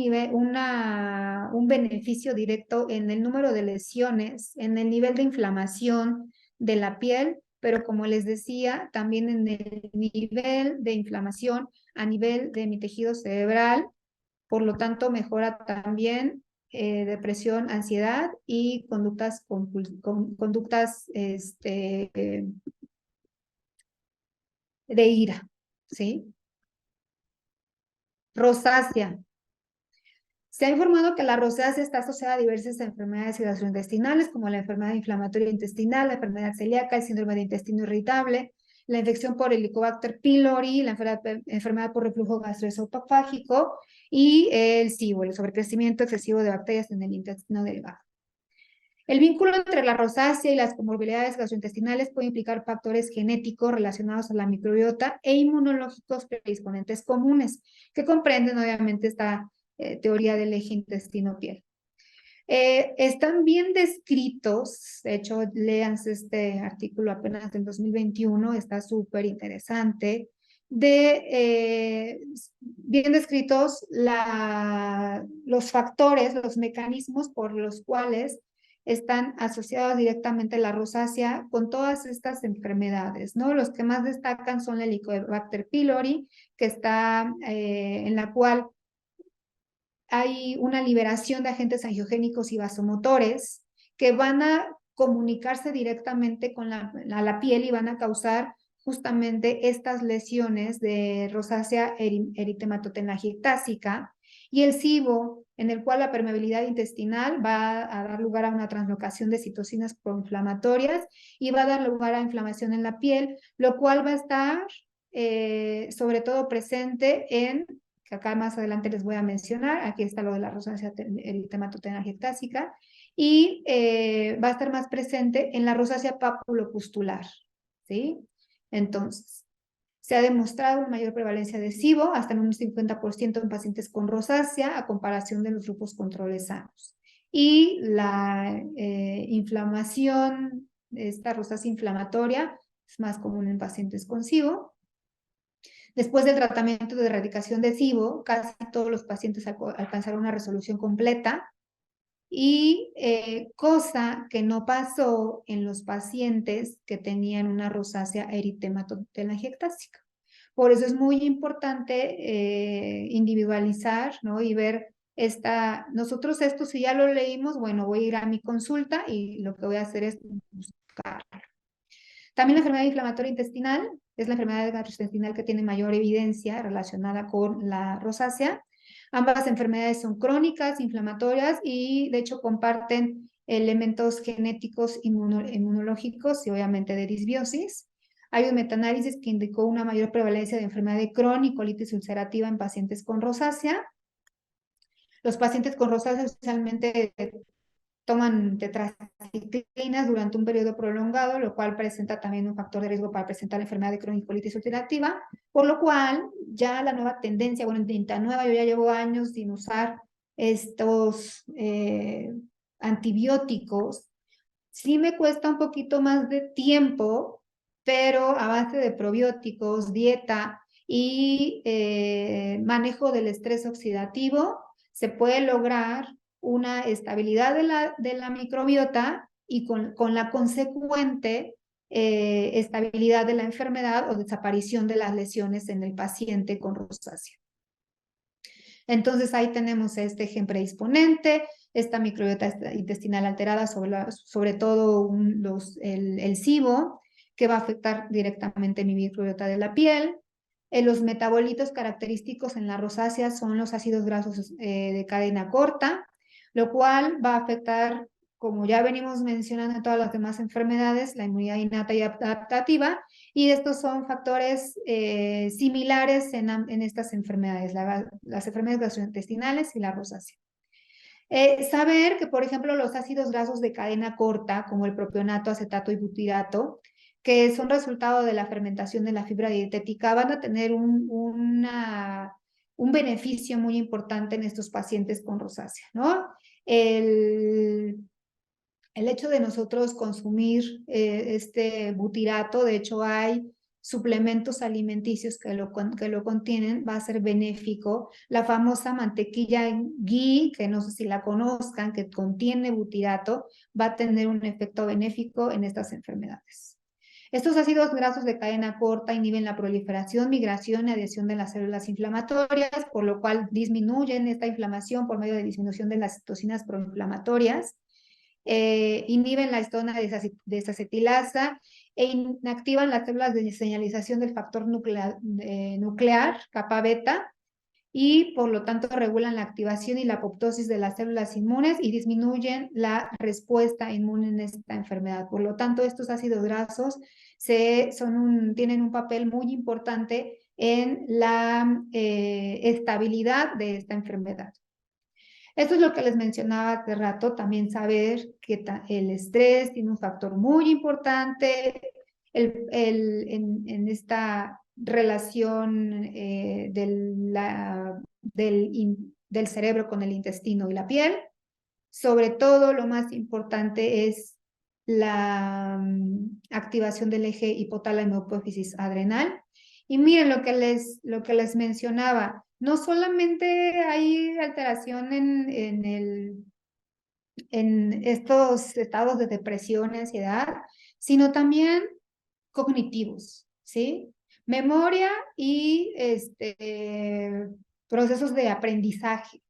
beneficio directo en el número de lesiones, en el nivel de inflamación de la piel, pero como les decía, también en el nivel de inflamación a nivel de mi tejido cerebral. Por lo tanto, mejora también depresión, ansiedad y conductas de ira, ¿sí? Rosácea. Se ha informado que la rosácea está asociada a diversas enfermedades gastrointestinales, como la enfermedad inflamatoria intestinal, la enfermedad celíaca, el síndrome de intestino irritable, la infección por Helicobacter pylori, la enfermedad por reflujo gastroesofágico y el SIBO, el sobrecrecimiento excesivo de bacterias en el intestino delgado. El vínculo entre la rosácea y las comorbilidades gastrointestinales puede implicar factores genéticos relacionados a la microbiota e inmunológicos predisponentes comunes, que comprenden obviamente esta teoría del eje intestino-piel. Están bien descritos, de hecho, léanse este artículo apenas del 2021, está súper interesante, bien descritos los factores, los mecanismos por los cuales están asociados directamente la rosácea con todas estas enfermedades, ¿no? Los que más destacan son la Helicobacter pylori, que está en la cual hay una liberación de agentes angiogénicos y vasomotores que van a comunicarse directamente con la piel y van a causar justamente estas lesiones de rosácea eritematotelangiectásica, y el SIBO, en el cual la permeabilidad intestinal va a dar lugar a una translocación de citocinas proinflamatorias y va a dar lugar a inflamación en la piel, lo cual va a estar sobre todo presente en, que acá más adelante les voy a mencionar, aquí está lo de la rosácea eritematotelangiectásica, y va a estar más presente en la rosácea papulopustular, ¿sí? Entonces, se ha demostrado una mayor prevalencia de SIBO, hasta en un 50% en pacientes con rosácea, a comparación de los grupos controles sanos. Y la inflamación, esta rosácea inflamatoria, es más común en pacientes con SIBO. Después del tratamiento de erradicación de SIBO, casi todos los pacientes alcanzaron una resolución completa, y cosa que no pasó en los pacientes que tenían una rosácea eritematotelangiectásica. Por eso es muy importante individualizar, ¿no? Y ver nosotros esto, si ya lo leímos, bueno, voy a ir a mi consulta y lo que voy a hacer es buscar. También la enfermedad inflamatoria intestinal es la enfermedad gastrointestinal que tiene mayor evidencia relacionada con la rosácea. Ambas enfermedades son crónicas, inflamatorias, y de hecho comparten elementos genéticos inmunológicos y obviamente de disbiosis. Hay un metaanálisis que indicó una mayor prevalencia de enfermedad de Crohn y colitis ulcerativa en pacientes con rosácea. Los pacientes con rosácea especialmente toman tetraciclinas durante un periodo prolongado, lo cual presenta también un factor de riesgo para presentar la enfermedad de Crohn y colitis ulcerativa, por lo cual ya la nueva tendencia, bueno, en nueva, yo ya llevo años sin usar estos antibióticos. Sí me cuesta un poquito más de tiempo, pero a base de probióticos, dieta y manejo del estrés oxidativo, se puede lograr una estabilidad de la microbiota y con la consecuente estabilidad de la enfermedad o desaparición de las lesiones en el paciente con rosácea. Entonces ahí tenemos este gen predisponente, esta microbiota intestinal alterada, sobre todo el SIBO, que va a afectar directamente mi microbiota de la piel. Los metabolitos característicos en la rosácea son los ácidos grasos de cadena corta, lo cual va a afectar, como ya venimos mencionando en todas las demás enfermedades, la inmunidad innata y adaptativa, y estos son factores similares en estas enfermedades, las enfermedades gastrointestinales y la rosácea. Saber que, por ejemplo, los ácidos grasos de cadena corta, como el propionato, acetato y butirato, que son resultado de la fermentación de la fibra dietética, van a tener un beneficio muy importante en estos pacientes con rosácea, ¿no? El hecho de nosotros consumir este butirato, de hecho hay suplementos alimenticios que lo contienen, va a ser benéfico. La famosa mantequilla ghee, que no sé si la conozcan, que contiene butirato, va a tener un efecto benéfico en estas enfermedades. Estos ácidos grasos de cadena corta inhiben la proliferación, migración y adhesión de las células inflamatorias, por lo cual disminuyen esta inflamación por medio de disminución de las citocinas proinflamatorias. Inhiben la histona desacetilasa e inactivan las células de señalización del factor nuclear, kappa beta, y por lo tanto regulan la activación y la apoptosis de las células inmunes y disminuyen la respuesta inmune en esta enfermedad. Por lo tanto, estos ácidos grasos tienen un papel muy importante en la estabilidad de esta enfermedad. Esto es lo que les mencionaba hace rato, también saber que el estrés tiene un factor muy importante en esta relación del cerebro con el intestino y la piel. Sobre todo, lo más importante es la activación del eje hipotálamo-hipófisis adrenal. Y miren lo que les mencionaba, no solamente hay alteración en estos estados de depresión y ansiedad, sino también cognitivos, ¿sí? Memoria y procesos de aprendizaje,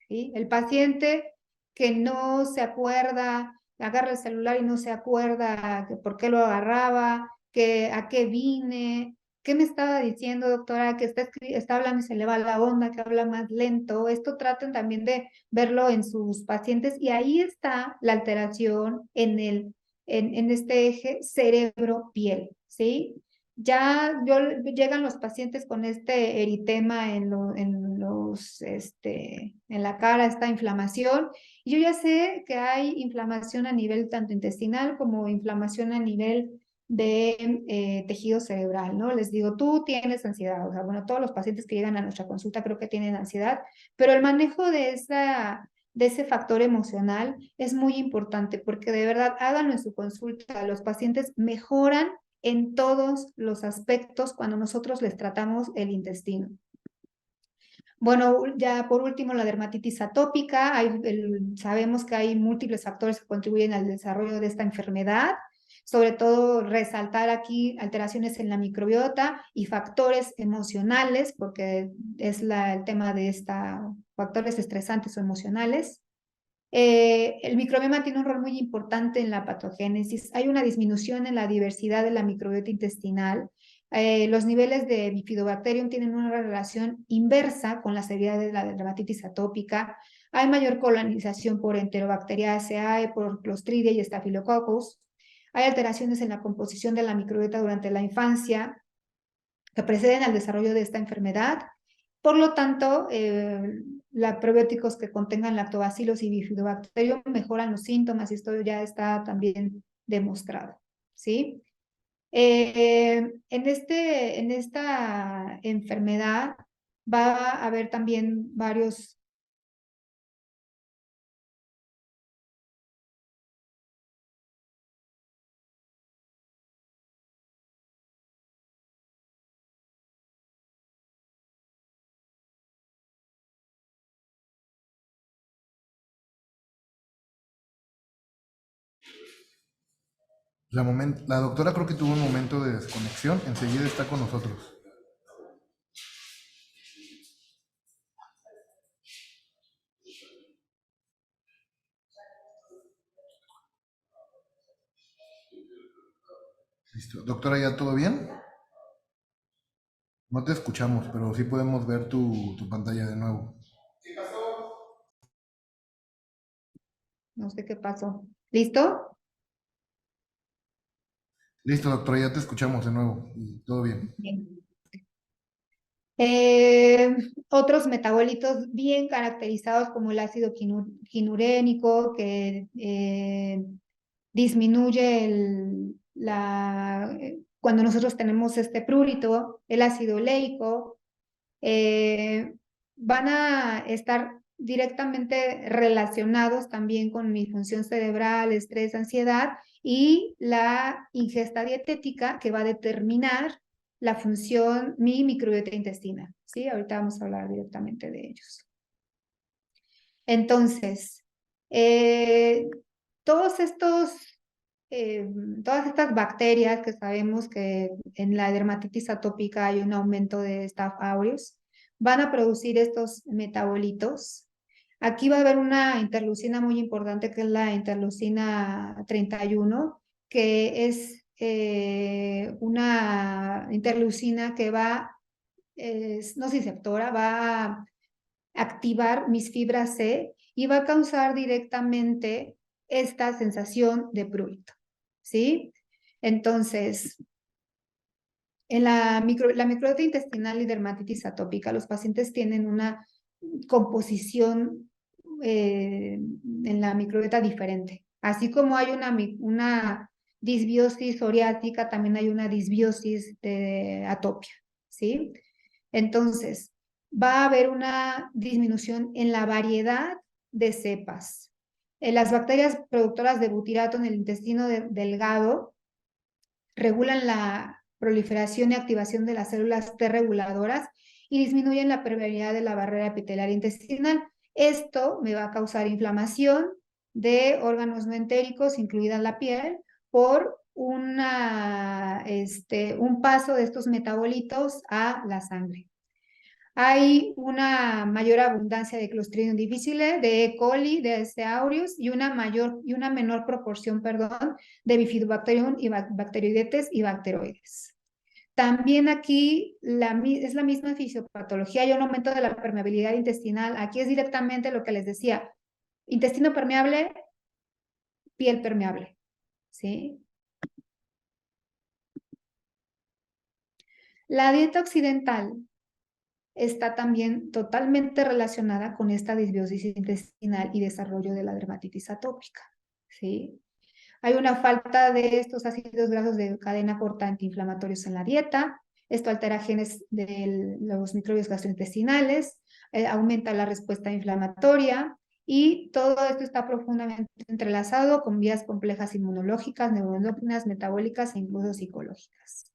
¿sí? El paciente que no se acuerda, agarra el celular y no se acuerda que por qué lo agarraba, que a qué vine, qué me estaba diciendo, doctora, que está hablando y se le va la onda, que habla más lento. Esto traten también de verlo en sus pacientes y ahí está la alteración en este eje cerebro-piel, ¿sí? Llegan los pacientes con este eritema en la cara, esta inflamación, y yo ya sé que hay inflamación a nivel tanto intestinal como inflamación a nivel de tejido cerebral, ¿no? Les digo, tú tienes ansiedad, o sea, bueno, todos los pacientes que llegan a nuestra consulta creo que tienen ansiedad, pero el manejo de ese factor emocional es muy importante porque de verdad háganlo en su consulta, los pacientes mejoran en todos los aspectos cuando nosotros les tratamos el intestino. Bueno, ya por último, la dermatitis atópica. Sabemos que hay múltiples factores que contribuyen al desarrollo de esta enfermedad. Sobre todo, resaltar aquí alteraciones en la microbiota y factores emocionales, porque es el tema de factores estresantes o emocionales. El microbioma tiene un rol muy importante en la patogénesis. Hay una disminución en la diversidad de la microbiota intestinal. Los niveles de Bifidobacterium tienen una relación inversa con la severidad de la dermatitis atópica. Hay mayor colonización por Enterobacteriaceae, por Clostridia y Staphylococcus. Hay alteraciones en la composición de la microbiota durante la infancia que preceden al desarrollo de esta enfermedad. Por lo tanto, los probióticos que contengan lactobacilos y bifidobacterium mejoran los síntomas y esto ya está también demostrado, ¿sí? En esta enfermedad va a haber también varios. La doctora creo que tuvo un momento de desconexión, enseguida está con nosotros. Listo. Doctora, ¿ya todo bien? No te escuchamos, pero sí podemos ver tu pantalla de nuevo. No sé qué pasó. ¿Listo? Listo, doctora, ya te escuchamos de nuevo. Todo bien. Bien. Eh, Otros metabolitos bien caracterizados como el ácido quinurénico que disminuye cuando nosotros tenemos este prurito, el ácido oleico, van a estar directamente relacionados también con mi función cerebral, estrés, ansiedad y la ingesta dietética que va a determinar la función, mi microbiota intestinal, ¿sí? Ahorita vamos a hablar directamente de ellos. Entonces, eh, todos estos, todas estas bacterias que sabemos que en la dermatitis atópica hay un aumento de Staph aureus, van a producir estos metabolitos. Aquí va a haber una interleucina muy importante que es la interleucina 31, que es una interleucina que va nociceptora, va a activar mis fibras C y va a causar directamente esta sensación de prurito, ¿sí? Entonces, en la microbiota intestinal y dermatitis atópica, los pacientes tienen una composición en la microbiota diferente. Así como hay una disbiosis psoriática, también hay una disbiosis de atopia, ¿sí? Entonces, va a haber una disminución en la variedad de cepas. Las bacterias productoras de butirato en el intestino delgado regulan la proliferación y activación de las células T reguladoras y disminuyen la permeabilidad de la barrera epitelial intestinal. Esto me va a causar inflamación de órganos no entéricos, incluida la piel, por un paso de estos metabolitos a la sangre. Hay una mayor abundancia de Clostridium difficile, de E. coli, de S. aureus y una menor proporción, perdón, de Bifidobacterium y Bacteroidetes y bacteroides. También aquí es la misma fisiopatología, hay un aumento de la permeabilidad intestinal. Aquí es directamente lo que les decía, intestino permeable, piel permeable, ¿sí? La dieta occidental está también totalmente relacionada con esta disbiosis intestinal y desarrollo de la dermatitis atópica, ¿sí? Hay una falta de estos ácidos grasos de cadena corta antiinflamatorios en la dieta. Esto altera genes de los microbios gastrointestinales, aumenta la respuesta inflamatoria y todo esto está profundamente entrelazado con vías complejas inmunológicas, neuroendocrinas, metabólicas e incluso psicológicas.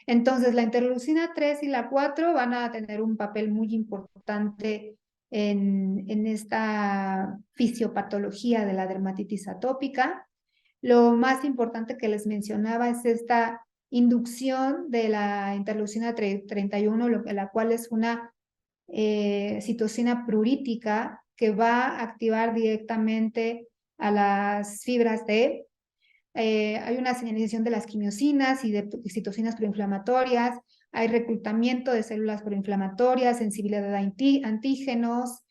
Entonces, la interleucina 3 y la 4 van a tener un papel muy importante en esta fisiopatología de la dermatitis atópica. Lo más importante que les mencionaba es esta inducción de la interleucina 31, la cual es una citocina prurítica que va a activar directamente a las fibras D. Hay una señalización de las quimiosinas y de citocinas proinflamatorias, hay reclutamiento de células proinflamatorias, sensibilidad a antígenos,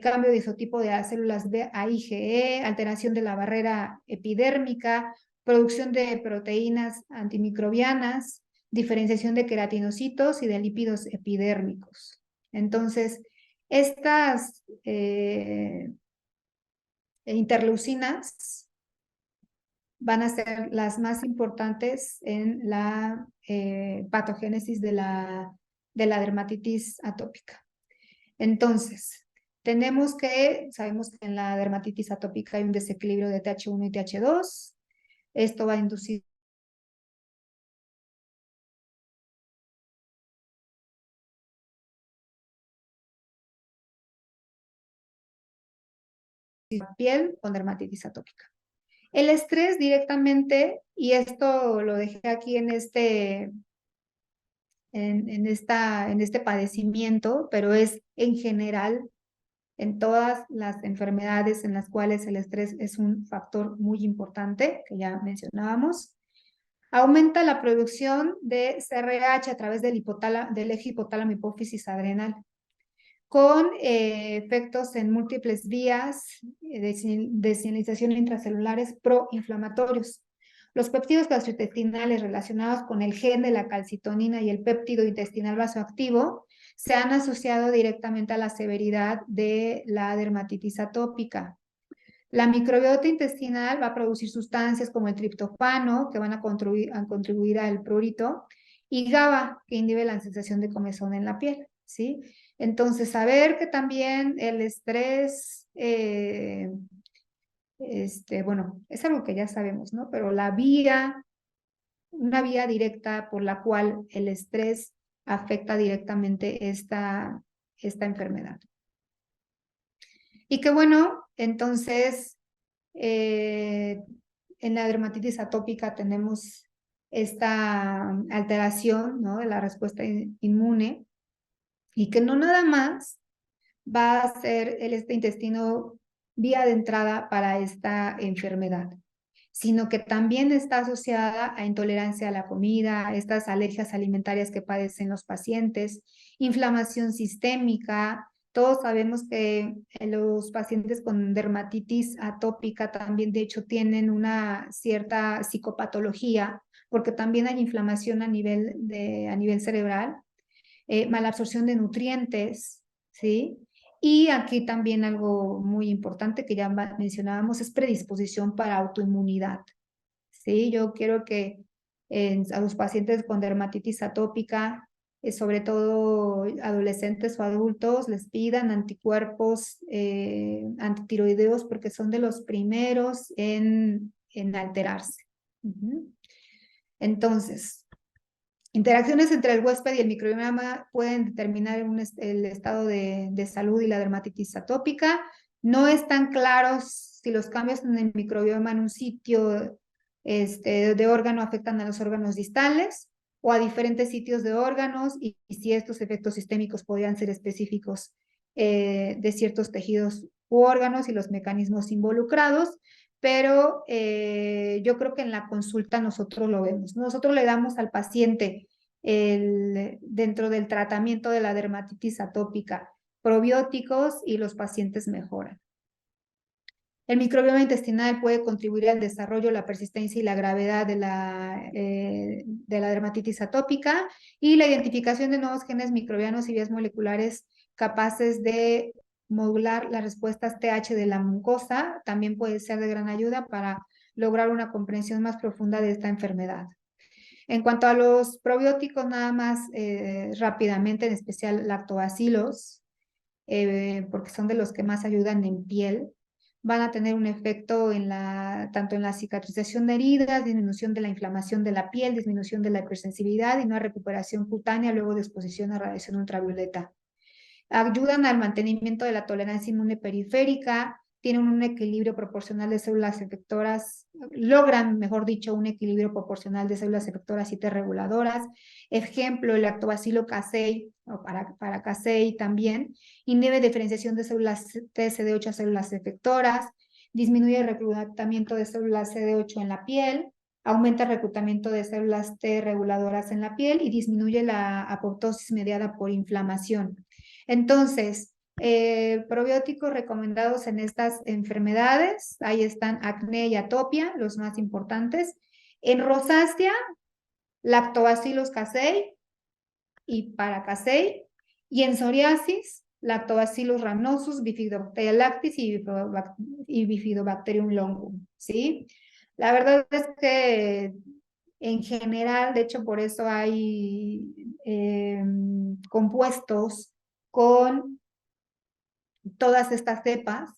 cambio de isotipo de las células B a IgE, alteración de la barrera epidérmica, producción de proteínas antimicrobianas, diferenciación de queratinocitos y de lípidos epidérmicos. Entonces, estas interleucinas van a ser las más importantes en la patogénesis de la dermatitis atópica. Entonces, sabemos que en la dermatitis atópica hay un desequilibrio de TH1 y TH2. Esto va a inducir la piel con dermatitis atópica. El estrés directamente, y esto lo dejé aquí en este padecimiento, pero es en general en todas las enfermedades en las cuales el estrés es un factor muy importante, que ya mencionábamos. Aumenta la producción de CRH a través del eje hipotálamo hipófisis adrenal, con efectos en múltiples vías de señalización intracelulares proinflamatorios. Los péptidos gastrointestinales relacionados con el gen de la calcitonina y el péptido intestinal vasoactivo se han asociado directamente a la severidad de la dermatitis atópica. La microbiota intestinal va a producir sustancias como el triptofano, que van a contribuir al prurito, y GABA, que inhibe la sensación de comezón en la piel, ¿sí? Entonces, saber que también el estrés, bueno, es algo que ya sabemos, ¿no? Pero una vía directa por la cual el estrés afecta directamente esta enfermedad. Y que bueno, entonces, en la dermatitis atópica tenemos esta alteración, ¿no?, de la respuesta inmune, y que no nada más va a ser este intestino vía de entrada para esta enfermedad, sino que también está asociada a intolerancia a la comida, a estas alergias alimentarias que padecen los pacientes, inflamación sistémica. Todos sabemos que los pacientes con dermatitis atópica también, de hecho, tienen una cierta psicopatología, porque también hay inflamación a nivel cerebral, malabsorción de nutrientes, ¿sí? Y aquí también algo muy importante que ya mencionábamos es predisposición para autoinmunidad, ¿sí? Yo quiero que a los pacientes con dermatitis atópica, sobre todo adolescentes o adultos, les pidan anticuerpos antitiroideos porque son de los primeros en alterarse. Entonces, interacciones entre el huésped y el microbioma pueden determinar el estado de salud y la dermatitis atópica. No están claros si los cambios en el microbioma en un sitio de órgano afectan a los órganos distales o a diferentes sitios de órganos y si estos efectos sistémicos podrían ser específicos de ciertos tejidos u órganos y los mecanismos involucrados. Pero yo creo que en la consulta nosotros lo vemos. Nosotros le damos al paciente dentro del tratamiento de la dermatitis atópica probióticos y los pacientes mejoran. El microbioma intestinal puede contribuir al desarrollo, la persistencia y la gravedad de la dermatitis atópica y la identificación de nuevos genes microbianos y vías moleculares capaces de modular las respuestas TH de la mucosa también puede ser de gran ayuda para lograr una comprensión más profunda de esta enfermedad. En cuanto a los probióticos, nada más rápidamente, en especial lactobacilos, porque son de los que más ayudan en piel, van a tener un efecto tanto en la cicatrización de heridas, disminución de la inflamación de la piel, disminución de la hipersensibilidad y una recuperación cutánea luego de exposición a radiación ultravioleta. Ayudan al mantenimiento de la tolerancia inmune periférica, tienen un equilibrio proporcional de células efectoras, logran, mejor dicho, un equilibrio proporcional de células efectoras y T reguladoras. Ejemplo, el lactobacilo casei, o para casei también, inhibe diferenciación de células TSD8 a células efectoras, disminuye el reclutamiento de células CD8 en la piel, aumenta el reclutamiento de células T reguladoras en la piel y disminuye la apoptosis mediada por inflamación. Entonces, probióticos recomendados en estas enfermedades, ahí están acné y atopia, los más importantes. En rosácea, lactobacillus casei y paracasei, y en psoriasis, lactobacillus rhamnosus, bifidobacteria lactis y bifidobacterium longum, ¿sí? La verdad es que en general, de hecho, por eso hay compuestos con todas estas cepas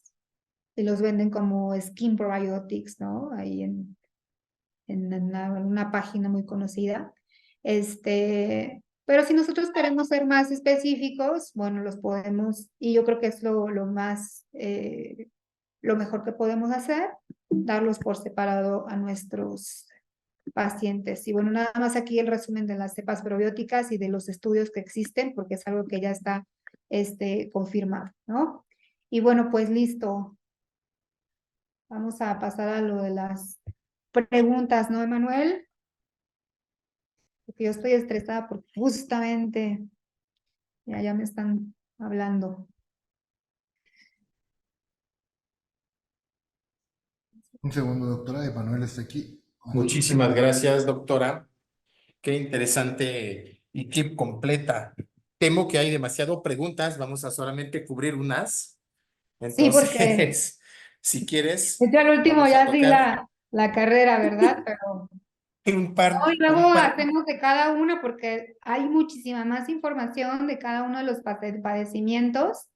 y los venden como skin probiotics, ¿no? Ahí en una página muy conocida. Pero si nosotros queremos ser más específicos, bueno, los podemos, y yo creo que es lo mejor que podemos hacer, darlos por separado a nuestros pacientes. Y bueno, nada más aquí el resumen de las cepas probióticas y de los estudios que existen, porque es algo que ya está confirmado, ¿no? Y bueno, pues listo. Vamos a pasar a lo de las preguntas, ¿no, Emanuel? Porque yo estoy estresada porque justamente ya me están hablando. Un segundo, doctora. Emanuel está aquí. Muchísimas gracias, doctora. Qué interesante y qué completa. Temo que hay demasiadas preguntas, vamos a solamente cubrir unas. Sí, porque Entonces, si quieres, yo al último vamos a ya di tocar la carrera, ¿verdad? Pero un par, no, y luego hacemos de cada una porque hay muchísima más información de cada uno de los padecimientos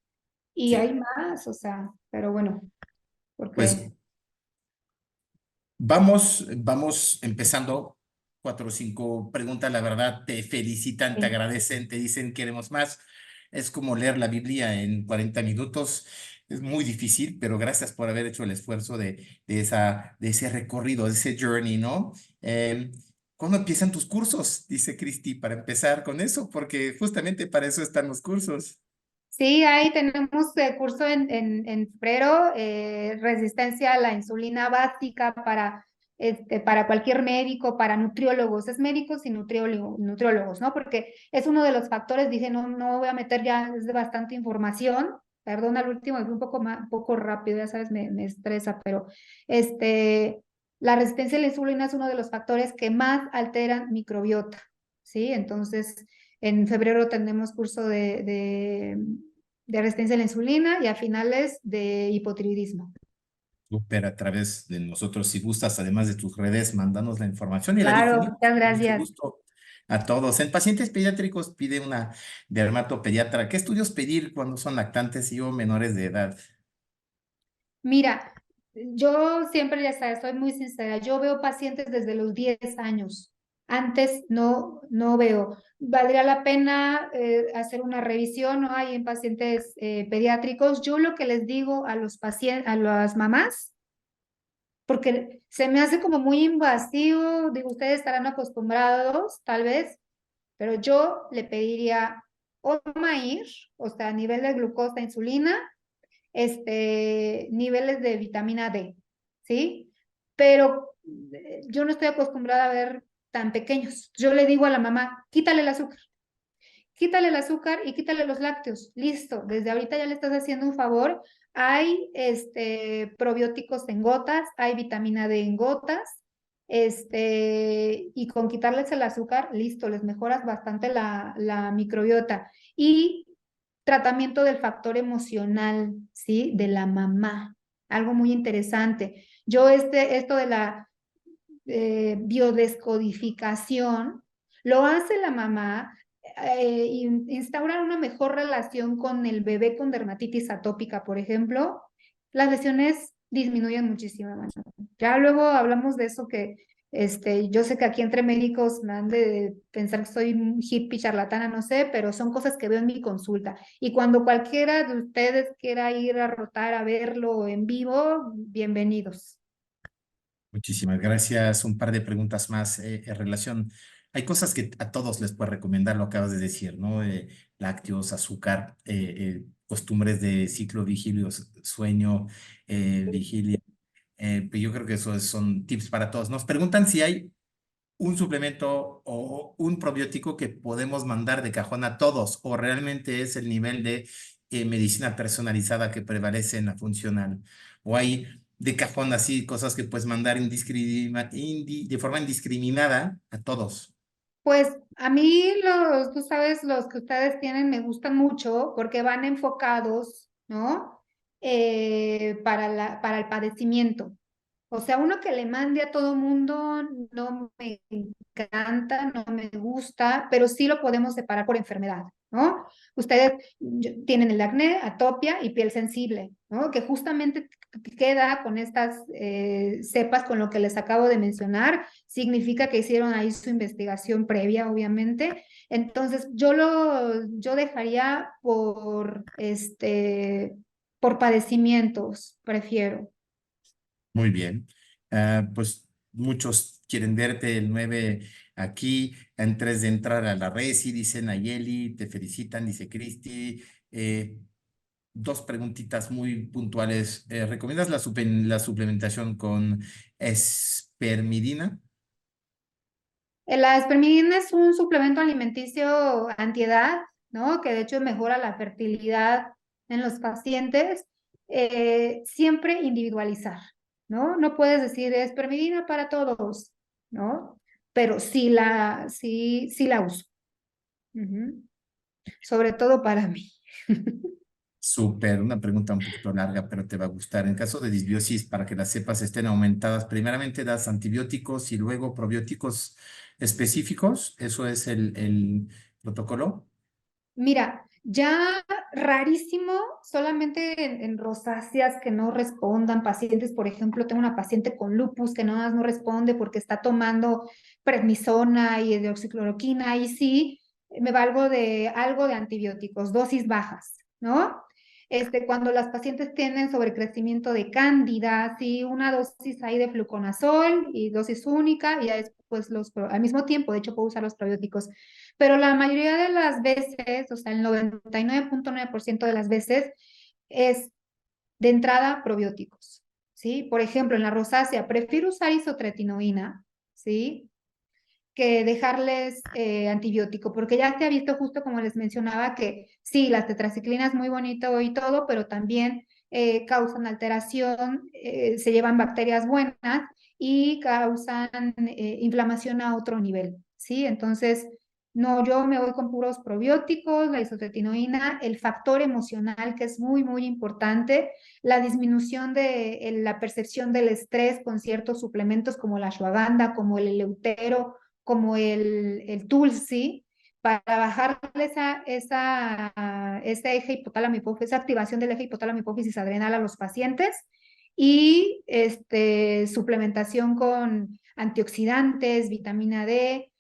y hay sí, más, o sea, pero bueno, pues porque vamos empezando 4 o 5 preguntas. La verdad, te felicitan, te sí. agradecen, te dicen queremos más. Es como leer la Biblia en 40 minutos. Es muy difícil, pero gracias por haber hecho el esfuerzo de ese recorrido, de ese journey, ¿no? ¿Cuándo empiezan tus cursos? Dice Cristi, para empezar con eso, porque justamente para eso están los cursos. Sí, ahí tenemos curso en febrero, resistencia a la insulina básica para para cualquier médico, para nutriólogos, es médicos y nutriólogos, ¿no? Porque es uno de los factores, dije, no, no voy a meter ya, es de bastante información, perdón al último, fue un poco rápido, ya sabes, me estresa, pero la resistencia a la insulina es uno de los factores que más alteran microbiota, ¿sí? Entonces, en febrero tenemos curso de resistencia a la insulina y a finales de hipotiroidismo. Súper a través de nosotros, si gustas, además de tus redes, mandanos la información y la Claro, difundimos muchas con mucho gracias. gusto a todos. En pacientes pediátricos pide una dermatopediatra. ¿Qué estudios pedir cuando son lactantes y o menores de edad? Mira, yo siempre, ya sabes, soy muy sincera, yo veo pacientes desde los 10 años. Antes no veo. ¿Valdría la pena hacer una revisión, no hay en pacientes pediátricos? Yo lo que les digo a los pacientes, a las mamás, porque se me hace como muy invasivo, digo, ustedes estarán acostumbrados, tal vez, pero yo le pediría OMAIR, o sea, a nivel de glucosa, insulina, niveles de vitamina D, ¿sí? Pero yo no estoy acostumbrada a ver tan pequeños. Yo le digo a la mamá, quítale el azúcar y quítale los lácteos. Listo, desde ahorita ya le estás haciendo un favor. Hay probióticos en gotas, hay vitamina D en gotas, y con quitarles el azúcar, listo, les mejoras bastante la microbiota. Y tratamiento del factor emocional, ¿sí? De la mamá. Algo muy interesante. Yo esto de la biodescodificación lo hace la mamá, instaurar una mejor relación con el bebé con dermatitis atópica, por ejemplo, las lesiones disminuyen muchísimo. Ya luego hablamos de eso que yo sé que aquí entre médicos me han de pensar que soy un hippie charlatana, no sé, pero son cosas que veo en mi consulta. Y cuando cualquiera de ustedes quiera ir a rotar a verlo en vivo, bienvenidos. Muchísimas gracias. Un par de preguntas más en relación. Hay cosas que a todos les puedo recomendar, lo acabas de decir, ¿no? Lácteos, azúcar, costumbres de ciclo vigilio, sueño, vigilia. Pues yo creo que esos son tips para todos. Nos preguntan si hay un suplemento o un probiótico que podemos mandar de cajón a todos, o realmente es el nivel de medicina personalizada que prevalece en la funcional, o hay de cajón así cosas que puedes mandar de forma indiscriminada a todos. Pues a mí tú sabes, los que ustedes tienen me gustan mucho porque van enfocados, ¿no? Para el padecimiento. O sea, uno que le mande a todo mundo no me encanta, no me gusta, pero sí lo podemos separar por enfermedad, ¿no? Ustedes tienen el acné, atopia y piel sensible, ¿no? Que justamente queda con estas cepas, con lo que les acabo de mencionar, significa que hicieron ahí su investigación previa, obviamente. Entonces, yo dejaría por padecimientos, prefiero. Muy bien. Pues muchos quieren verte el 9 aquí, antes de entrar a la red, y dice Nayeli, te felicitan, dice Cristi. Dos preguntitas muy puntuales. ¿Recomiendas la suplementación con espermidina? La espermidina es un suplemento alimenticio antiedad, ¿no? Que de hecho mejora la fertilidad en los pacientes. Siempre individualizar, ¿no? No puedes decir espermidina para todos, ¿no? Pero sí la uso. Ujú. Sobre todo para mí. Súper, una pregunta un poquito larga, pero te va a gustar. En caso de disbiosis, para que las cepas estén aumentadas, primeramente das antibióticos y luego probióticos específicos. ¿Eso es el protocolo? Mira, ya rarísimo, solamente en rosáceas que no respondan, pacientes, por ejemplo, tengo una paciente con lupus que no responde porque está tomando prednisona y hidroxicloroquina, ahí sí me valgo de algo de antibióticos, dosis bajas, ¿no? Cuando las pacientes tienen sobrecrecimiento de cándida, sí, una dosis ahí de fluconazol y dosis única, y ya después al mismo tiempo, de hecho, puedo usar los probióticos. Pero la mayoría de las veces, o sea, el 99.9% de las veces es de entrada probióticos, ¿sí? Por ejemplo, en la rosácea, prefiero usar isotretinoína, ¿sí? Que dejarles antibiótico, porque ya se ha visto justo como les mencionaba que sí, las tetraciclinas muy bonito y todo, pero también causan alteración, se llevan bacterias buenas y causan inflamación a otro nivel, ¿sí? Entonces, no, yo me voy con puros probióticos, la isotretinoína, el factor emocional que es muy, muy importante, la disminución de la percepción del estrés con ciertos suplementos como la ashwagandha, como el eleutero, como el Tulsi, para bajarle ese eje hipotálamo hipófisis, esa activación del eje hipotálamo hipófisis adrenal a los pacientes y suplementación con antioxidantes, vitamina D,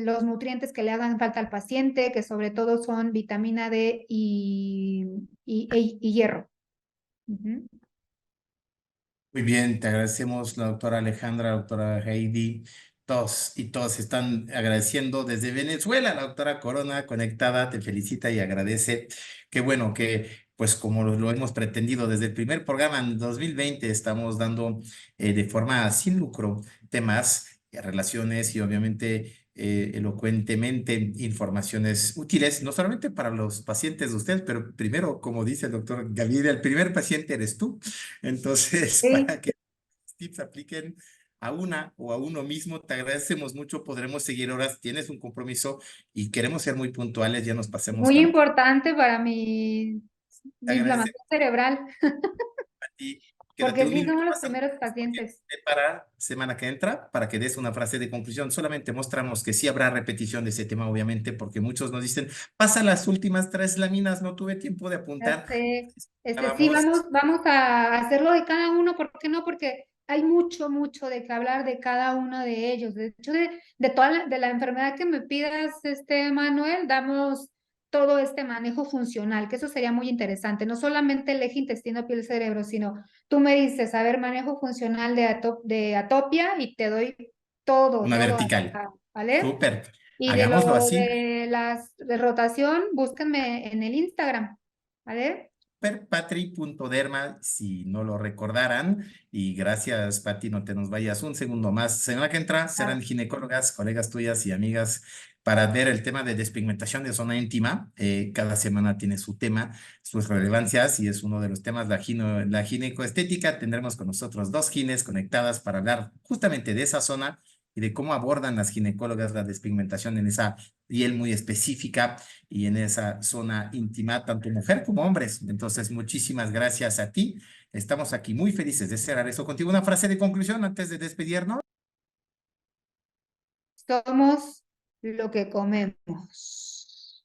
los nutrientes que le hagan falta al paciente, que sobre todo son vitamina D y hierro. Ujú. Muy bien, te agradecemos la doctora Alejandra, la doctora Heidi, todos y todos están agradeciendo desde Venezuela, la doctora Corona conectada, te felicita y agradece. Qué bueno que, pues como lo hemos pretendido desde el primer programa en 2020, estamos dando de forma sin lucro temas, relaciones y obviamente elocuentemente informaciones útiles, no solamente para los pacientes de ustedes, pero primero, como dice el doctor Gabriel, el primer paciente eres tú. Entonces, Sí, para que los tips apliquen a una o a uno mismo, te agradecemos mucho. Podremos seguir horas. Tienes un compromiso y queremos ser muy puntuales. Ya nos pasemos muy tanto. importante para Te mi agradecemos inflamación cerebral, a ti. Quédate porque un sí minuto somos los más primeros pacientes. para semana que entra para que des una frase de conclusión. Solamente mostramos que sí habrá repetición de ese tema, obviamente, porque muchos nos dicen, pasa las últimas 3 láminas, no tuve tiempo de Ya apuntar. sé. Sí, Vamos. vamos a hacerlo de cada uno, ¿por qué no? Porque hay mucho, mucho de qué hablar de cada uno de ellos. De hecho, de toda de la enfermedad que me pidas, Manuel, damos todo este manejo funcional, que eso sería muy interesante. No solamente el eje intestino, piel, cerebro, sino tú me dices, a ver, manejo funcional de atopia y te doy todo, Una todo vertical. atacado, ¿vale? Súper. Y de Hagámoslo lo así. de rotación, búsquenme en el Instagram, ¿vale? Patri.derma, si no lo recordaran. Y gracias, Pati, no te nos vayas un segundo más. Semana que entra serán ginecólogas, colegas tuyas y amigas para ver el tema de despigmentación de zona íntima. Cada semana tiene su tema, sus relevancias y es uno de los temas, la ginecoestética. Tendremos con nosotros 2 gines conectadas para hablar justamente de esa zona y de cómo abordan las ginecólogas la despigmentación en esa piel muy específica y en esa zona íntima, tanto mujer como hombres. Entonces, muchísimas gracias a ti. Estamos aquí muy felices de cerrar eso contigo. Una frase de conclusión antes de despedirnos. Somos lo que comemos.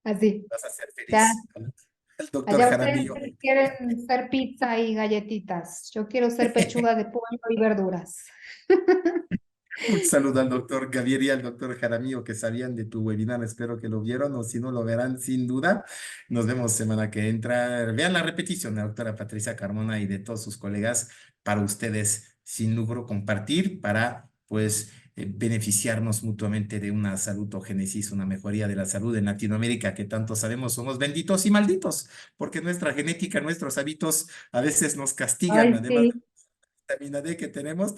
Así. Vas a ser Ya, feliz. El doctor allá ustedes Jaramillo. quieren ser pizza y galletitas. Yo quiero ser pechuga de pollo y verduras. Un saludo al doctor Gaviria y al doctor Jaramillo que sabían de tu webinar. Espero que lo vieron o si no lo verán sin duda. Nos vemos semana que entra. Vean la repetición de la doctora Patricia Carmona y de todos sus colegas para ustedes sin lucro compartir para pues beneficiarnos mutuamente de una salutogénesis, una mejoría de la salud en Latinoamérica que tanto sabemos somos benditos y malditos porque nuestra genética, nuestros hábitos a veces nos castigan. Ay, Además sí. vitamina D que tenemos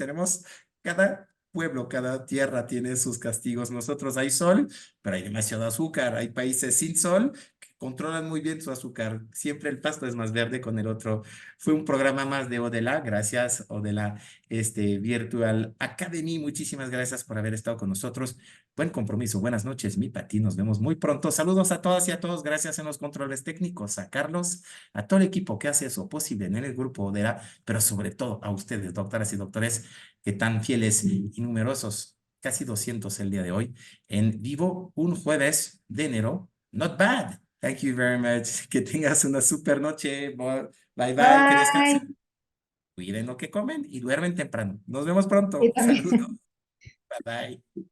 cada pueblo, cada tierra tiene sus castigos. Nosotros hay sol, pero hay demasiado azúcar. Hay países sin sol que controlan muy bien su azúcar. Siempre el pasto es más verde con el otro. Fue un programa más de Odela. Gracias, Odela, Virtual Academy. Muchísimas gracias por haber estado con nosotros. Buen compromiso. Buenas noches, mi Pati. Nos vemos muy pronto. Saludos a todas y a todos. Gracias en los controles técnicos, a Carlos, a todo el equipo que hace eso posible en el grupo Odela, pero sobre todo a ustedes, doctoras y doctores, que tan fieles y numerosos, casi 200 el día de hoy, en vivo un jueves de enero. Not bad. Thank you very much. Que tengas una super noche. Bye bye, que Bye. descansen. Cuiden lo que comen y duermen temprano. Nos vemos pronto. Y Saludos. también. Bye bye.